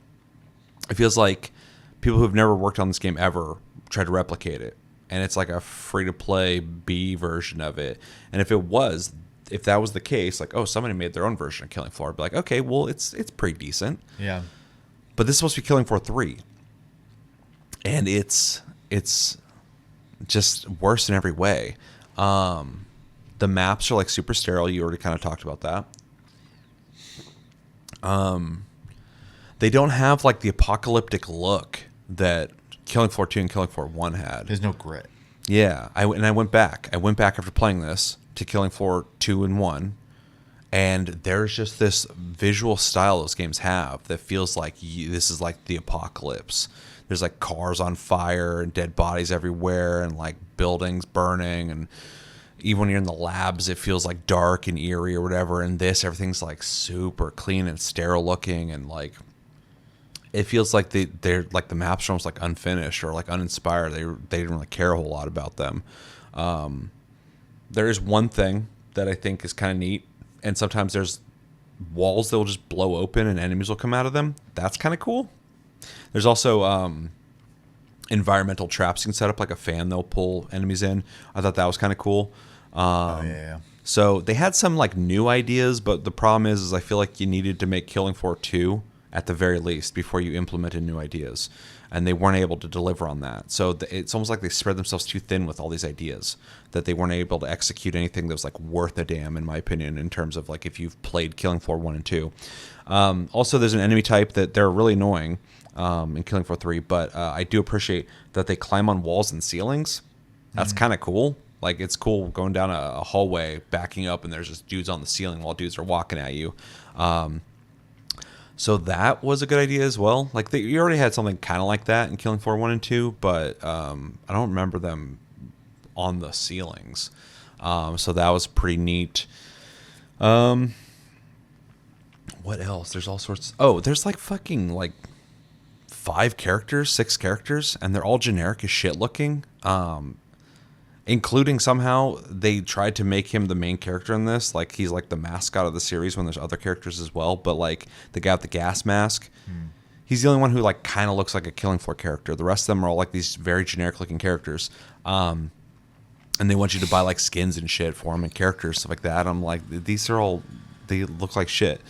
it feels like people who've never worked on this game ever tried to replicate it, and it's like a free-to-play B version of it. And if that was the case, like, oh, somebody made their own version of Killing Floor, I'd be like, okay, well, it's pretty decent. Yeah. But this is supposed to be Killing Floor 3, and it's just worse in every way. The maps are like super sterile. You already kind of talked about that. They don't have like the apocalyptic look that Killing Floor 2 and Killing Floor 1 had. There's no grit. Yeah, I went back. I went back after playing this to Killing Floor 2 and 1, and there's just this visual style those games have that feels like this is like the apocalypse. There's like cars on fire and dead bodies everywhere and like buildings burning, and even when you're in the labs, it feels like dark and eerie or whatever. And everything's like super clean and sterile looking, and like it feels like they're like the maps are almost like unfinished or like uninspired. They didn't really care a whole lot about them. There is one thing that I think is kind of neat, and sometimes there's walls that will just blow open and enemies will come out of them. That's kind of cool. There's also environmental traps you can set up, like a fan they'll pull enemies in. I thought that was kind of cool. Yeah. So they had some like new ideas, but the problem is I feel like you needed to make Killing Floor 2 at the very least before you implemented new ideas, and they weren't able to deliver on that. So it's almost like they spread themselves too thin with all these ideas that they weren't able to execute anything that was like worth a damn, in my opinion, in terms of like if you've played Killing Floor 1 and 2. Also, there's an enemy type that they're really annoying in Killing Floor 3, but I do appreciate that they climb on walls and ceilings. That's kind of cool. Like, it's cool going down a hallway, backing up, and there's just dudes on the ceiling while dudes are walking at you. So that was a good idea as well. Like, you already had something kind of like that in Killing Floor 1 and 2, but I don't remember them on the ceilings. So that was pretty neat. What else? There's all sorts. Oh, there's like fucking like 6 characters, and they're all generic as shit looking. Including somehow they tried to make him the main character in this. Like, he's like the mascot of the series when there's other characters as well. But like the guy with the gas mask, he's the only one who like kind of looks like a Killing Floor character. The rest of them are all like these very generic looking characters. And they want you to buy like skins and shit for them and characters, stuff like that. I'm like, they look like shit.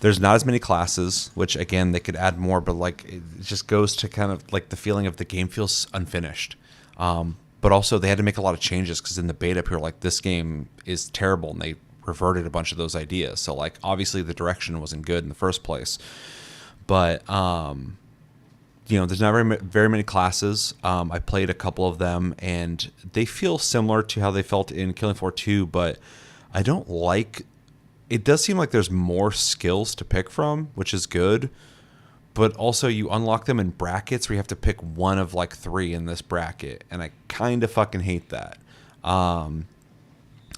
There's not as many classes, which again they could add more, but like it just goes to kind of like the feeling of the game feels unfinished. But also they had to make a lot of changes because in the beta, people were like, this game is terrible, and they reverted a bunch of those ideas. So like obviously the direction wasn't good in the first place, but there's not very many classes. I played a couple of them, and they feel similar to how they felt in Killing Floor 2, but I don't like. It does seem like there's more skills to pick from, which is good, but also you unlock them in brackets where you have to pick one of like 3 in this bracket, and I kind of fucking hate that. I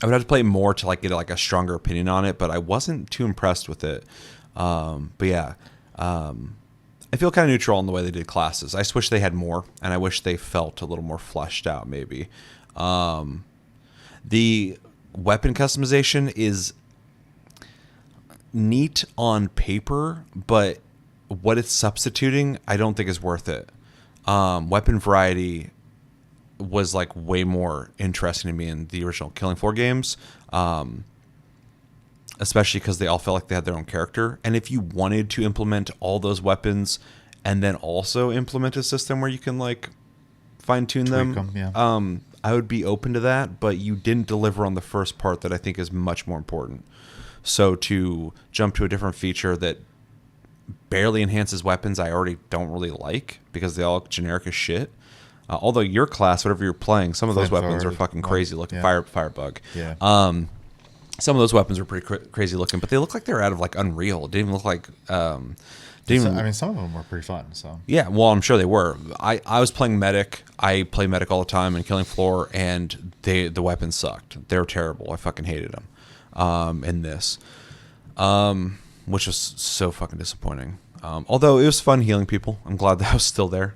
would have to play more to like get like a stronger opinion on it, but I wasn't too impressed with it. But yeah. I feel kind of neutral on the way they did classes. I just wish they had more, and I wish they felt a little more fleshed out, maybe. The weapon customization is neat on paper, but what it's substituting, I don't think is worth it. Weapon variety was like way more interesting to me in the original Killing Floor games. Especially because they all felt like they had their own character. And if you wanted to implement all those weapons and then also implement a system where you can like fine-tune them, yeah. I would be open to that, but you didn't deliver on the first part that I think is much more important. So to jump to a different feature that barely enhances weapons I already don't really like because they all look generic as shit. Although your class, whatever you're playing, some of those weapons are fucking crazy looking. Yeah. Firebug. Yeah. Some of those weapons were pretty crazy looking, but they look like they're out of like Unreal. It didn't even look like. Some of them were pretty fun. So yeah, well, I'm sure they were. I was playing medic. I play medic all the time in Killing Floor, and the weapons sucked. They were terrible. I fucking hated them. In this, which was so fucking disappointing. Although it was fun healing people. I'm glad that I was still there.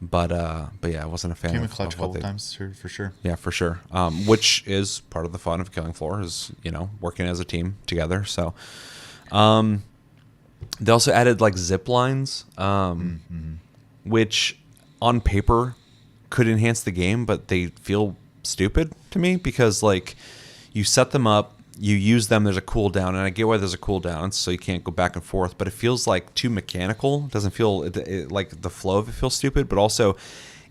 But yeah, I wasn't a fan. Came in of clutch a couple times for sure. Yeah, for sure. Which is part of the fun of Killing Floor is working as a team together. So, they also added like zip lines, which on paper could enhance the game, but they feel stupid to me because like you set them up. You use them, there's a cooldown, and I get why there's a cooldown, so you can't go back and forth, but it feels like too mechanical. It doesn't feel, like the flow of it feels stupid, but also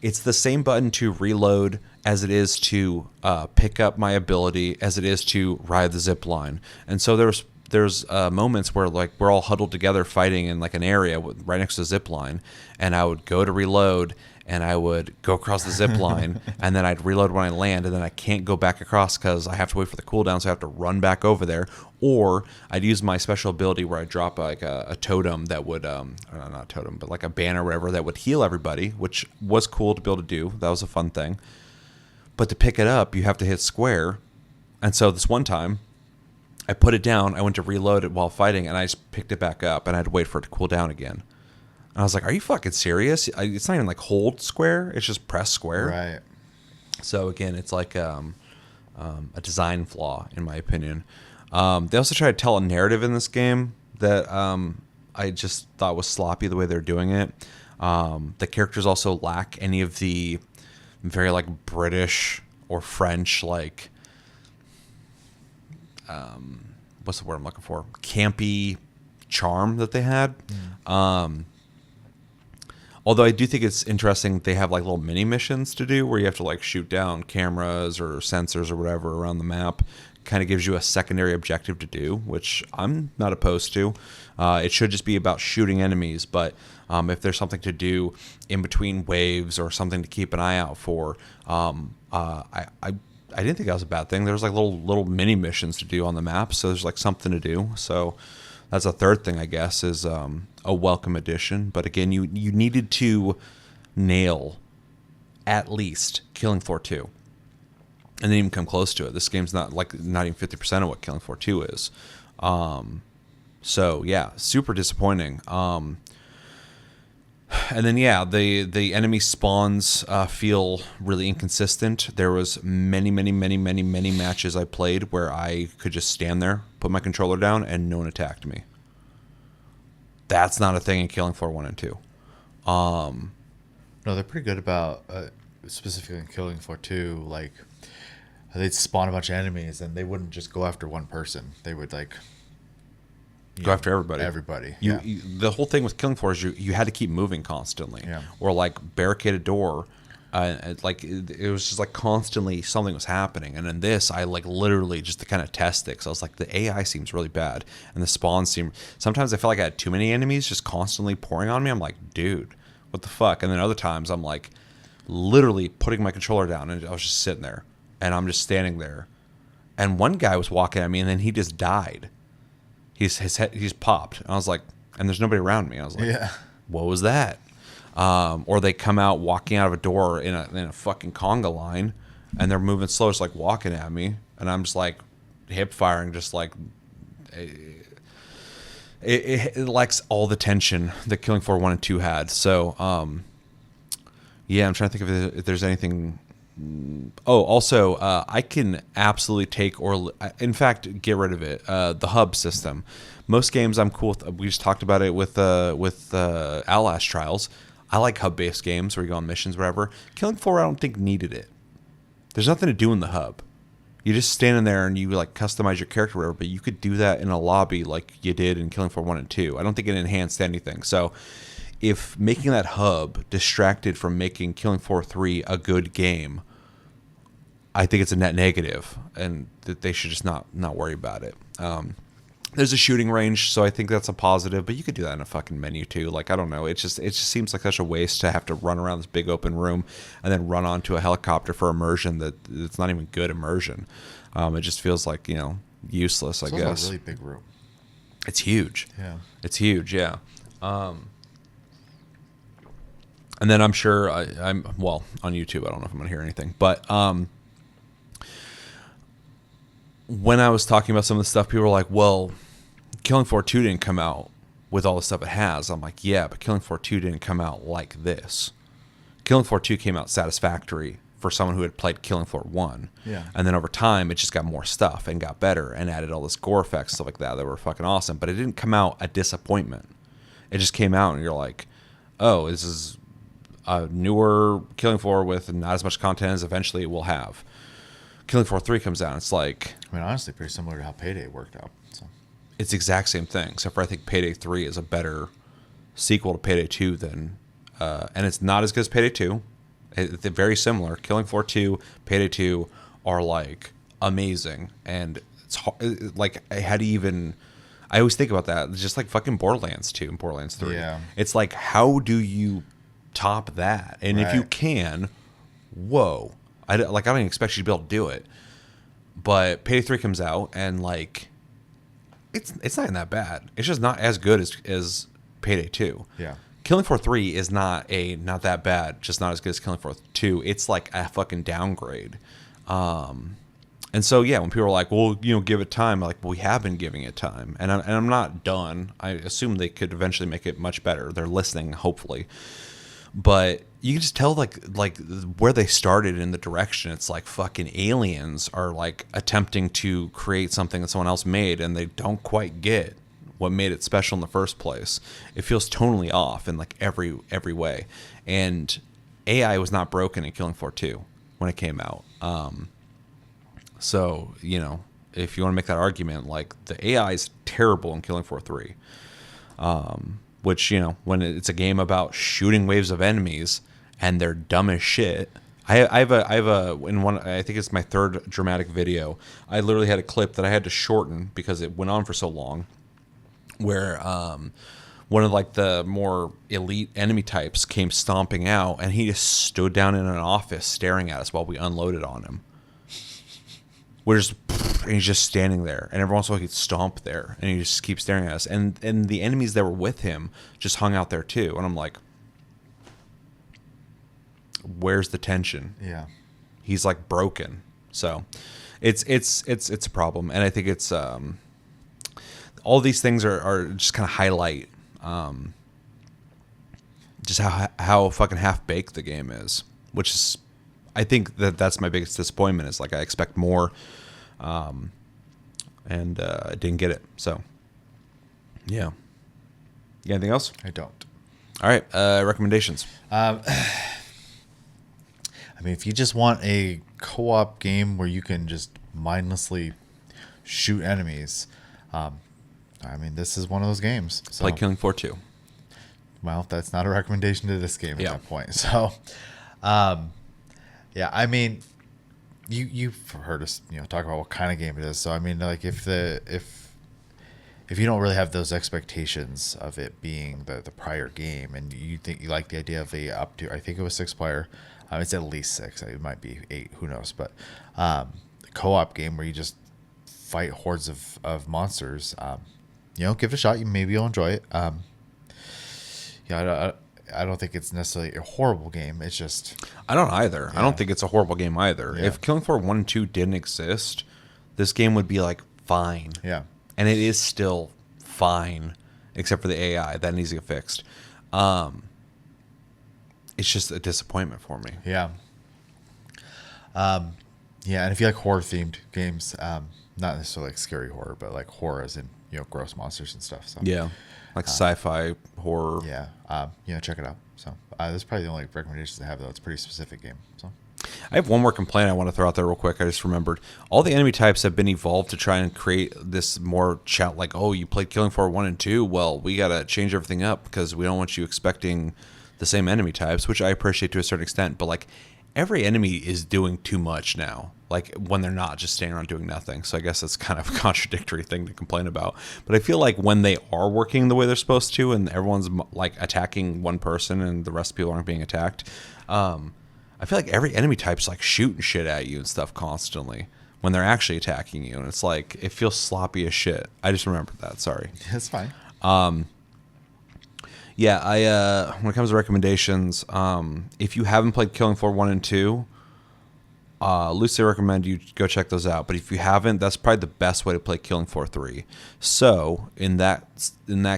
it's the same button to reload as it is to pick up my ability, as it is to ride the zip line. And so there's moments where like we're all huddled together fighting in like an area right next to the zip line, and I would go to reload, and I would go across the zip line, and then I'd reload when I land, and then I can't go back across because I have to wait for the cooldown, so I have to run back over there. Or I'd use my special ability where I drop like a totem that would, not totem, but like a banner or whatever that would heal everybody, which was cool to be able to do. That was a fun thing. But to pick it up, you have to hit square. And so this one time, I put it down, I went to reload it while fighting, and I just picked it back up, and I had to wait for it to cool down again. And I was like, are you fucking serious? It's not even like hold square. It's just press square. Right. So again, it's like a design flaw, in my opinion. They also try to tell a narrative in this game that I just thought was sloppy the way they're doing it. The characters also lack any of the very like British or French like what's the word I'm looking for? Campy charm that they had. Although I do think it's interesting, they have like little mini missions to do where you have to like shoot down cameras or sensors or whatever around the map. Kind of gives you a secondary objective to do, which I'm not opposed to. It should just be about shooting enemies, but if there's something to do in between waves or something to keep an eye out for, I didn't think that was a bad thing. There's like little mini missions to do on the map, so there's like something to do. So that's a third thing, I guess, is a welcome addition. But again, you needed to nail at least Killing Floor 2. And then even come close to it. This game's not even 50% of what Killing Floor 2 is. So yeah, super disappointing. And then yeah, the enemy spawns feel really inconsistent. There was many matches I played where I could just stand there, put my controller down, and no one attacked me. That's not a thing in Killing Floor 1 and 2. No, they're pretty good about specifically in Killing Floor 2, like they'd spawn a bunch of enemies and they wouldn't just go after one person. They would like go after everybody. Everybody. The whole thing with Killing Floor is you had to keep moving constantly, or like barricade a door. It was just like constantly something was happening. And in this, I like literally just to kind of test it, because I was like, the AI seems really bad, and the spawns seem. Sometimes I felt like I had too many enemies just constantly pouring on me. I'm like, dude, what the fuck? And then other times I'm like, literally putting my controller down, and I was just sitting there, and I'm just standing there, and one guy was walking at me, and then he just died. He's popped. And I was like, and there's nobody around me. I was like, what was that? Or they come out walking out of a door in a fucking conga line, and they're moving slow, just like walking at me, and I'm just like hip firing, just like it lacks all the tension that Killing Floor 1 and 2 had. So yeah, I'm trying to think if there's anything. Oh, also, I can absolutely take or, in fact, get rid of it. The hub system. Most games I'm cool with. We just talked about it with Outlast Trials. I like hub-based games where you go on missions, whatever. Killing Floor, I don't think needed it. There's nothing to do in the hub. You just stand in there and you like customize your character, whatever. But you could do that in a lobby like you did in Killing Floor 1 and 2. I don't think it enhanced anything. So, if making that hub distracted from making Killing Floor 3 a good game, I think it's a net negative, and that they should just not worry about it. There's a shooting range, so I think that's a positive, but you could do that in a fucking menu too. Like, I don't know. It just seems like such a waste to have to run around this big open room and then run onto a helicopter for immersion that it's not even good immersion. It just feels like, useless, I guess. It's a really big room. It's huge. Yeah. It's huge, yeah. And then I'm sure I'm on YouTube. I don't know if I'm going to hear anything, but when I was talking about some of the stuff, people were like, well, Killing Floor 2 didn't come out with all the stuff it has. I'm like, yeah, but Killing Floor 2 didn't come out like this. Killing Floor 2 came out satisfactory for someone who had played Killing Floor 1. Yeah. And then over time, it just got more stuff and got better and added all this gore effects, stuff like that were fucking awesome. But it didn't come out a disappointment. It just came out and you're like, oh, this is a newer Killing Floor with not as much content as eventually it will have. Killing Floor 3 comes out, and it's like... I mean, honestly, pretty similar to how Payday worked out. So. It's the exact same thing, except for I think Payday 3 is a better sequel to Payday 2 than... and it's not as good as Payday 2. They're very similar. Killing Floor 2, Payday 2 are, like, amazing. And it's hard, like, how do you even... I always think about that. It's just like fucking Borderlands 2 and Borderlands 3. Yeah. It's like, how do you top that? And if you can, whoa. I don't even expect you to be able to do it. But Payday 3 comes out, and like, it's not even that bad. It's just not as good as Payday 2. Yeah. Killing Floor 3 is not that bad, just not as good as Killing Floor 2. It's like a fucking downgrade. And so yeah, when people are like, well, give it time, like, well, we have been giving it time, and I'm not done. I assume they could eventually make it much better. They're listening, hopefully. But you can just tell like where they started in the direction. It's like fucking aliens are like attempting to create something that someone else made, and they don't quite get what made it special in the first place. It feels tonally off in like every way. And AI was not broken in Killing Floor 2 when it came out. So, if you want to make that argument, like, the AI is terrible in Killing Floor 3. Which, when it's a game about shooting waves of enemies and they're dumb as shit. I have a in one, I think it's my third dramatic video, I literally had a clip that I had to shorten because it went on for so long, where one of like the more elite enemy types came stomping out, and he just stood down in an office staring at us while we unloaded on him. And he's just standing there, and every once in a while he'd stomp there, and he just keeps staring at us. And the enemies that were with him just hung out there too. And I'm like, where's the tension? Yeah, he's like broken. So it's a problem, and I think it's all these things are just kind of highlight just how fucking half baked the game is, which is. I think that's my biggest disappointment, is like I expect more, and I didn't get it. So, yeah. You got anything else? I don't. All right, recommendations. I mean, if you just want a co-op game where you can just mindlessly shoot enemies, I I mean, this is one of those games. So, Play Killing Floor 2. well, that's not a recommendation to this game at Yeah. that point. So, yeah, I mean, you've heard us, talk about what kind of game it is. So, I mean, like if you don't really have those expectations of it being the prior game, and you think you like the idea of the up to, I think it was 6-player, it's at least 6. It might be 8, who knows? But co-op game where you just fight hordes of monsters. Give it a shot. Maybe you'll enjoy it. I don't think it's necessarily a horrible game. It's just I don't either. Yeah. I don't think it's a horrible game either. Yeah. If Killing Floor 1 and 2 didn't exist, this game would be like fine. yeah. And it is still fine, except for the AI. That needs to get fixed. It's just a disappointment for me. Yeah. Yeah, and if you like horror themed games, not necessarily like scary horror, but like horror as in, gross monsters and stuff. So Yeah. Like sci-fi, horror. yeah, check it out. So that's probably the only recommendations I have, though. It's a pretty specific game. So I have one more complaint I want to throw out there real quick. I just remembered. All the enemy types have been evolved to try and create this more chat like, oh, you played Killing Floor 1 and 2? Well, we got to change everything up because we don't want you expecting the same enemy types, which I appreciate to a certain extent. But, like, every enemy is doing too much now, like, when they're not just standing around doing nothing. So I guess that's kind of a contradictory thing to complain about. But I feel like when they are working the way they're supposed to and everyone's, like, attacking one person and the rest of people aren't being attacked, I feel like every enemy type's like shooting shit at you and stuff constantly when they're actually attacking you, and it's like it feels sloppy as shit. I just remembered that. Sorry. it's fine. Yeah, I when it comes to recommendations, if you haven't played Killing Floor 1 and 2, loosely recommend you go check those out. But if you haven't, that's probably the best way to play Killing Floor 3. So in that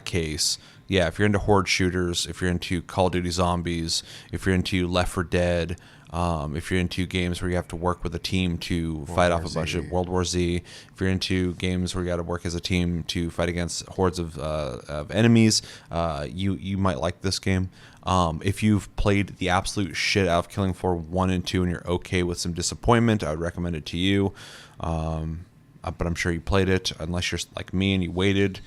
case, yeah, if you're into horde shooters, if you're into Call of Duty Zombies, if you're into Left 4 Dead, if you're into games where you have to work with a team to fight off a bunch of World War Z, if you're into games where you got to work as a team to fight against hordes of enemies, you might like this game. If you've played the absolute shit out of Killing Floor 1 and 2 and you're okay with some disappointment, I would recommend it to you. But I'm sure you played it, unless you're like me and you waited.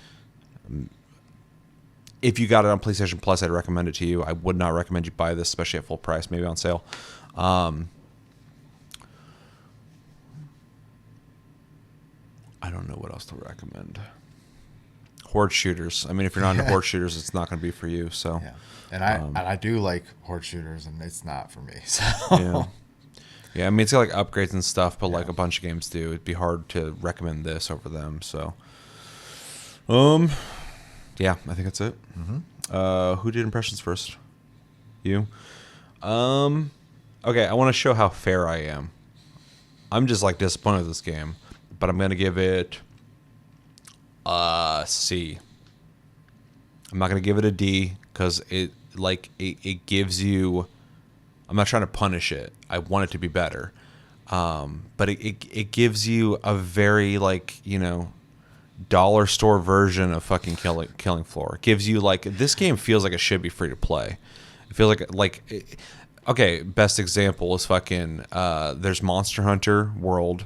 If you got it on PlayStation Plus, I'd recommend it to you. I would not recommend you buy this, especially at full price, maybe on sale. I don't know what else to recommend. Horde shooters. I mean, if you're not into horde shooters, it's not going to be for you. So, Yeah, and I do like horde shooters, and it's not for me. So yeah. I mean, it's got like upgrades and stuff, but like a bunch of games do. It'd be hard to recommend this over them. So, yeah, I think that's it. Mm-hmm. Who did impressions first? You. Okay, I want to show how fair I am. I'm just like disappointed with this game, but I'm gonna give it a C. I'm not gonna give it a D because it gives you. I'm not trying to punish it. I want it to be better, but it gives you a very dollar store version of fucking Killing Floor. It gives you this game feels like it should be free to play. It feels okay, best example is fucking there's Monster Hunter World,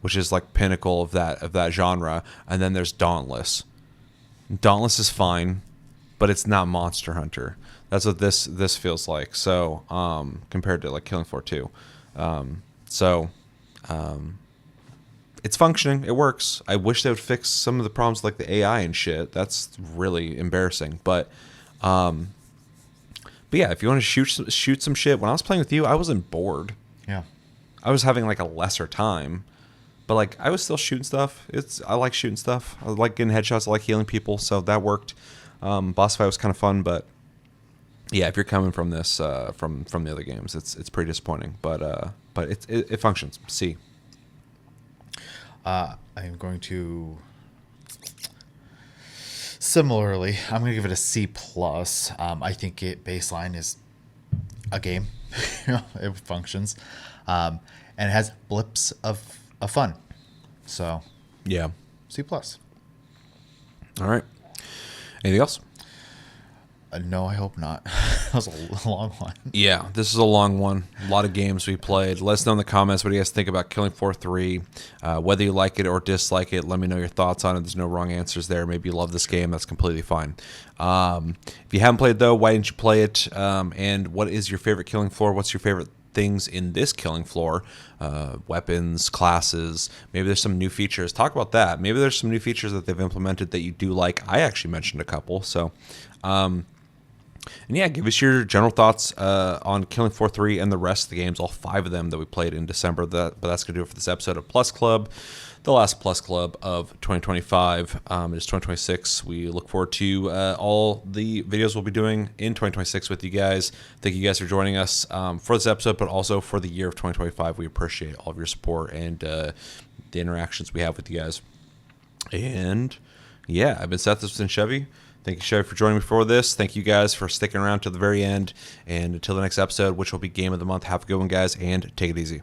which is like pinnacle of that genre, and then there's Dauntless. Dauntless is fine, but it's not Monster Hunter. That's what this feels like. So compared to like Killing Floor 2. It's functioning. It works. I wish they would fix some of the problems like the AI and shit. That's really embarrassing. But yeah, if you want to shoot some shit, when I was playing with you, I wasn't bored. yeah, I was having like a lesser time, but I was still shooting stuff. I like shooting stuff. I like getting headshots. I like healing people, so that worked. Boss fight was kind of fun, but yeah, if you're coming from this from the other games, it's pretty disappointing. But it functions. C. I'm going to. Similarly, I'm going to give it a C plus. I think it baseline is a game. It functions, and it has blips of fun. So Yeah. C plus. All right. Anything else? No, I hope not. That was a long one. Yeah, this is a long one. lot of games we played. Let us know in the comments what you guys think about Killing Floor 3. Whether you like it or dislike it, let me know your thoughts on it. There's no wrong answers there. Maybe you love this game. That's completely fine. If you haven't played, though, why didn't you play it? And what is your favorite Killing Floor? What's your favorite things in this Killing Floor? Weapons, classes, maybe there's some new features. Talk about that. Maybe there's some new features that they've implemented that you do like. I actually mentioned a couple. So, and yeah, give us your general thoughts on Killing Floor 3 and the rest of the games, all 5 of them that we played in December. But that's going to do it for this episode of Plus Club, the last Plus Club of 2025. It is 2026. We look forward to all the videos we'll be doing in 2026 with you guys. Thank you guys for joining us for this episode, but also for the year of 2025. We appreciate all of your support and the interactions we have with you guys. And yeah, I've been Seth. This has been Chevy. Thank you, Chevy, for joining me for this. Thank you guys for sticking around to the very end. And until the next episode, which will be Game of the Month, have a good one, guys, and take it easy.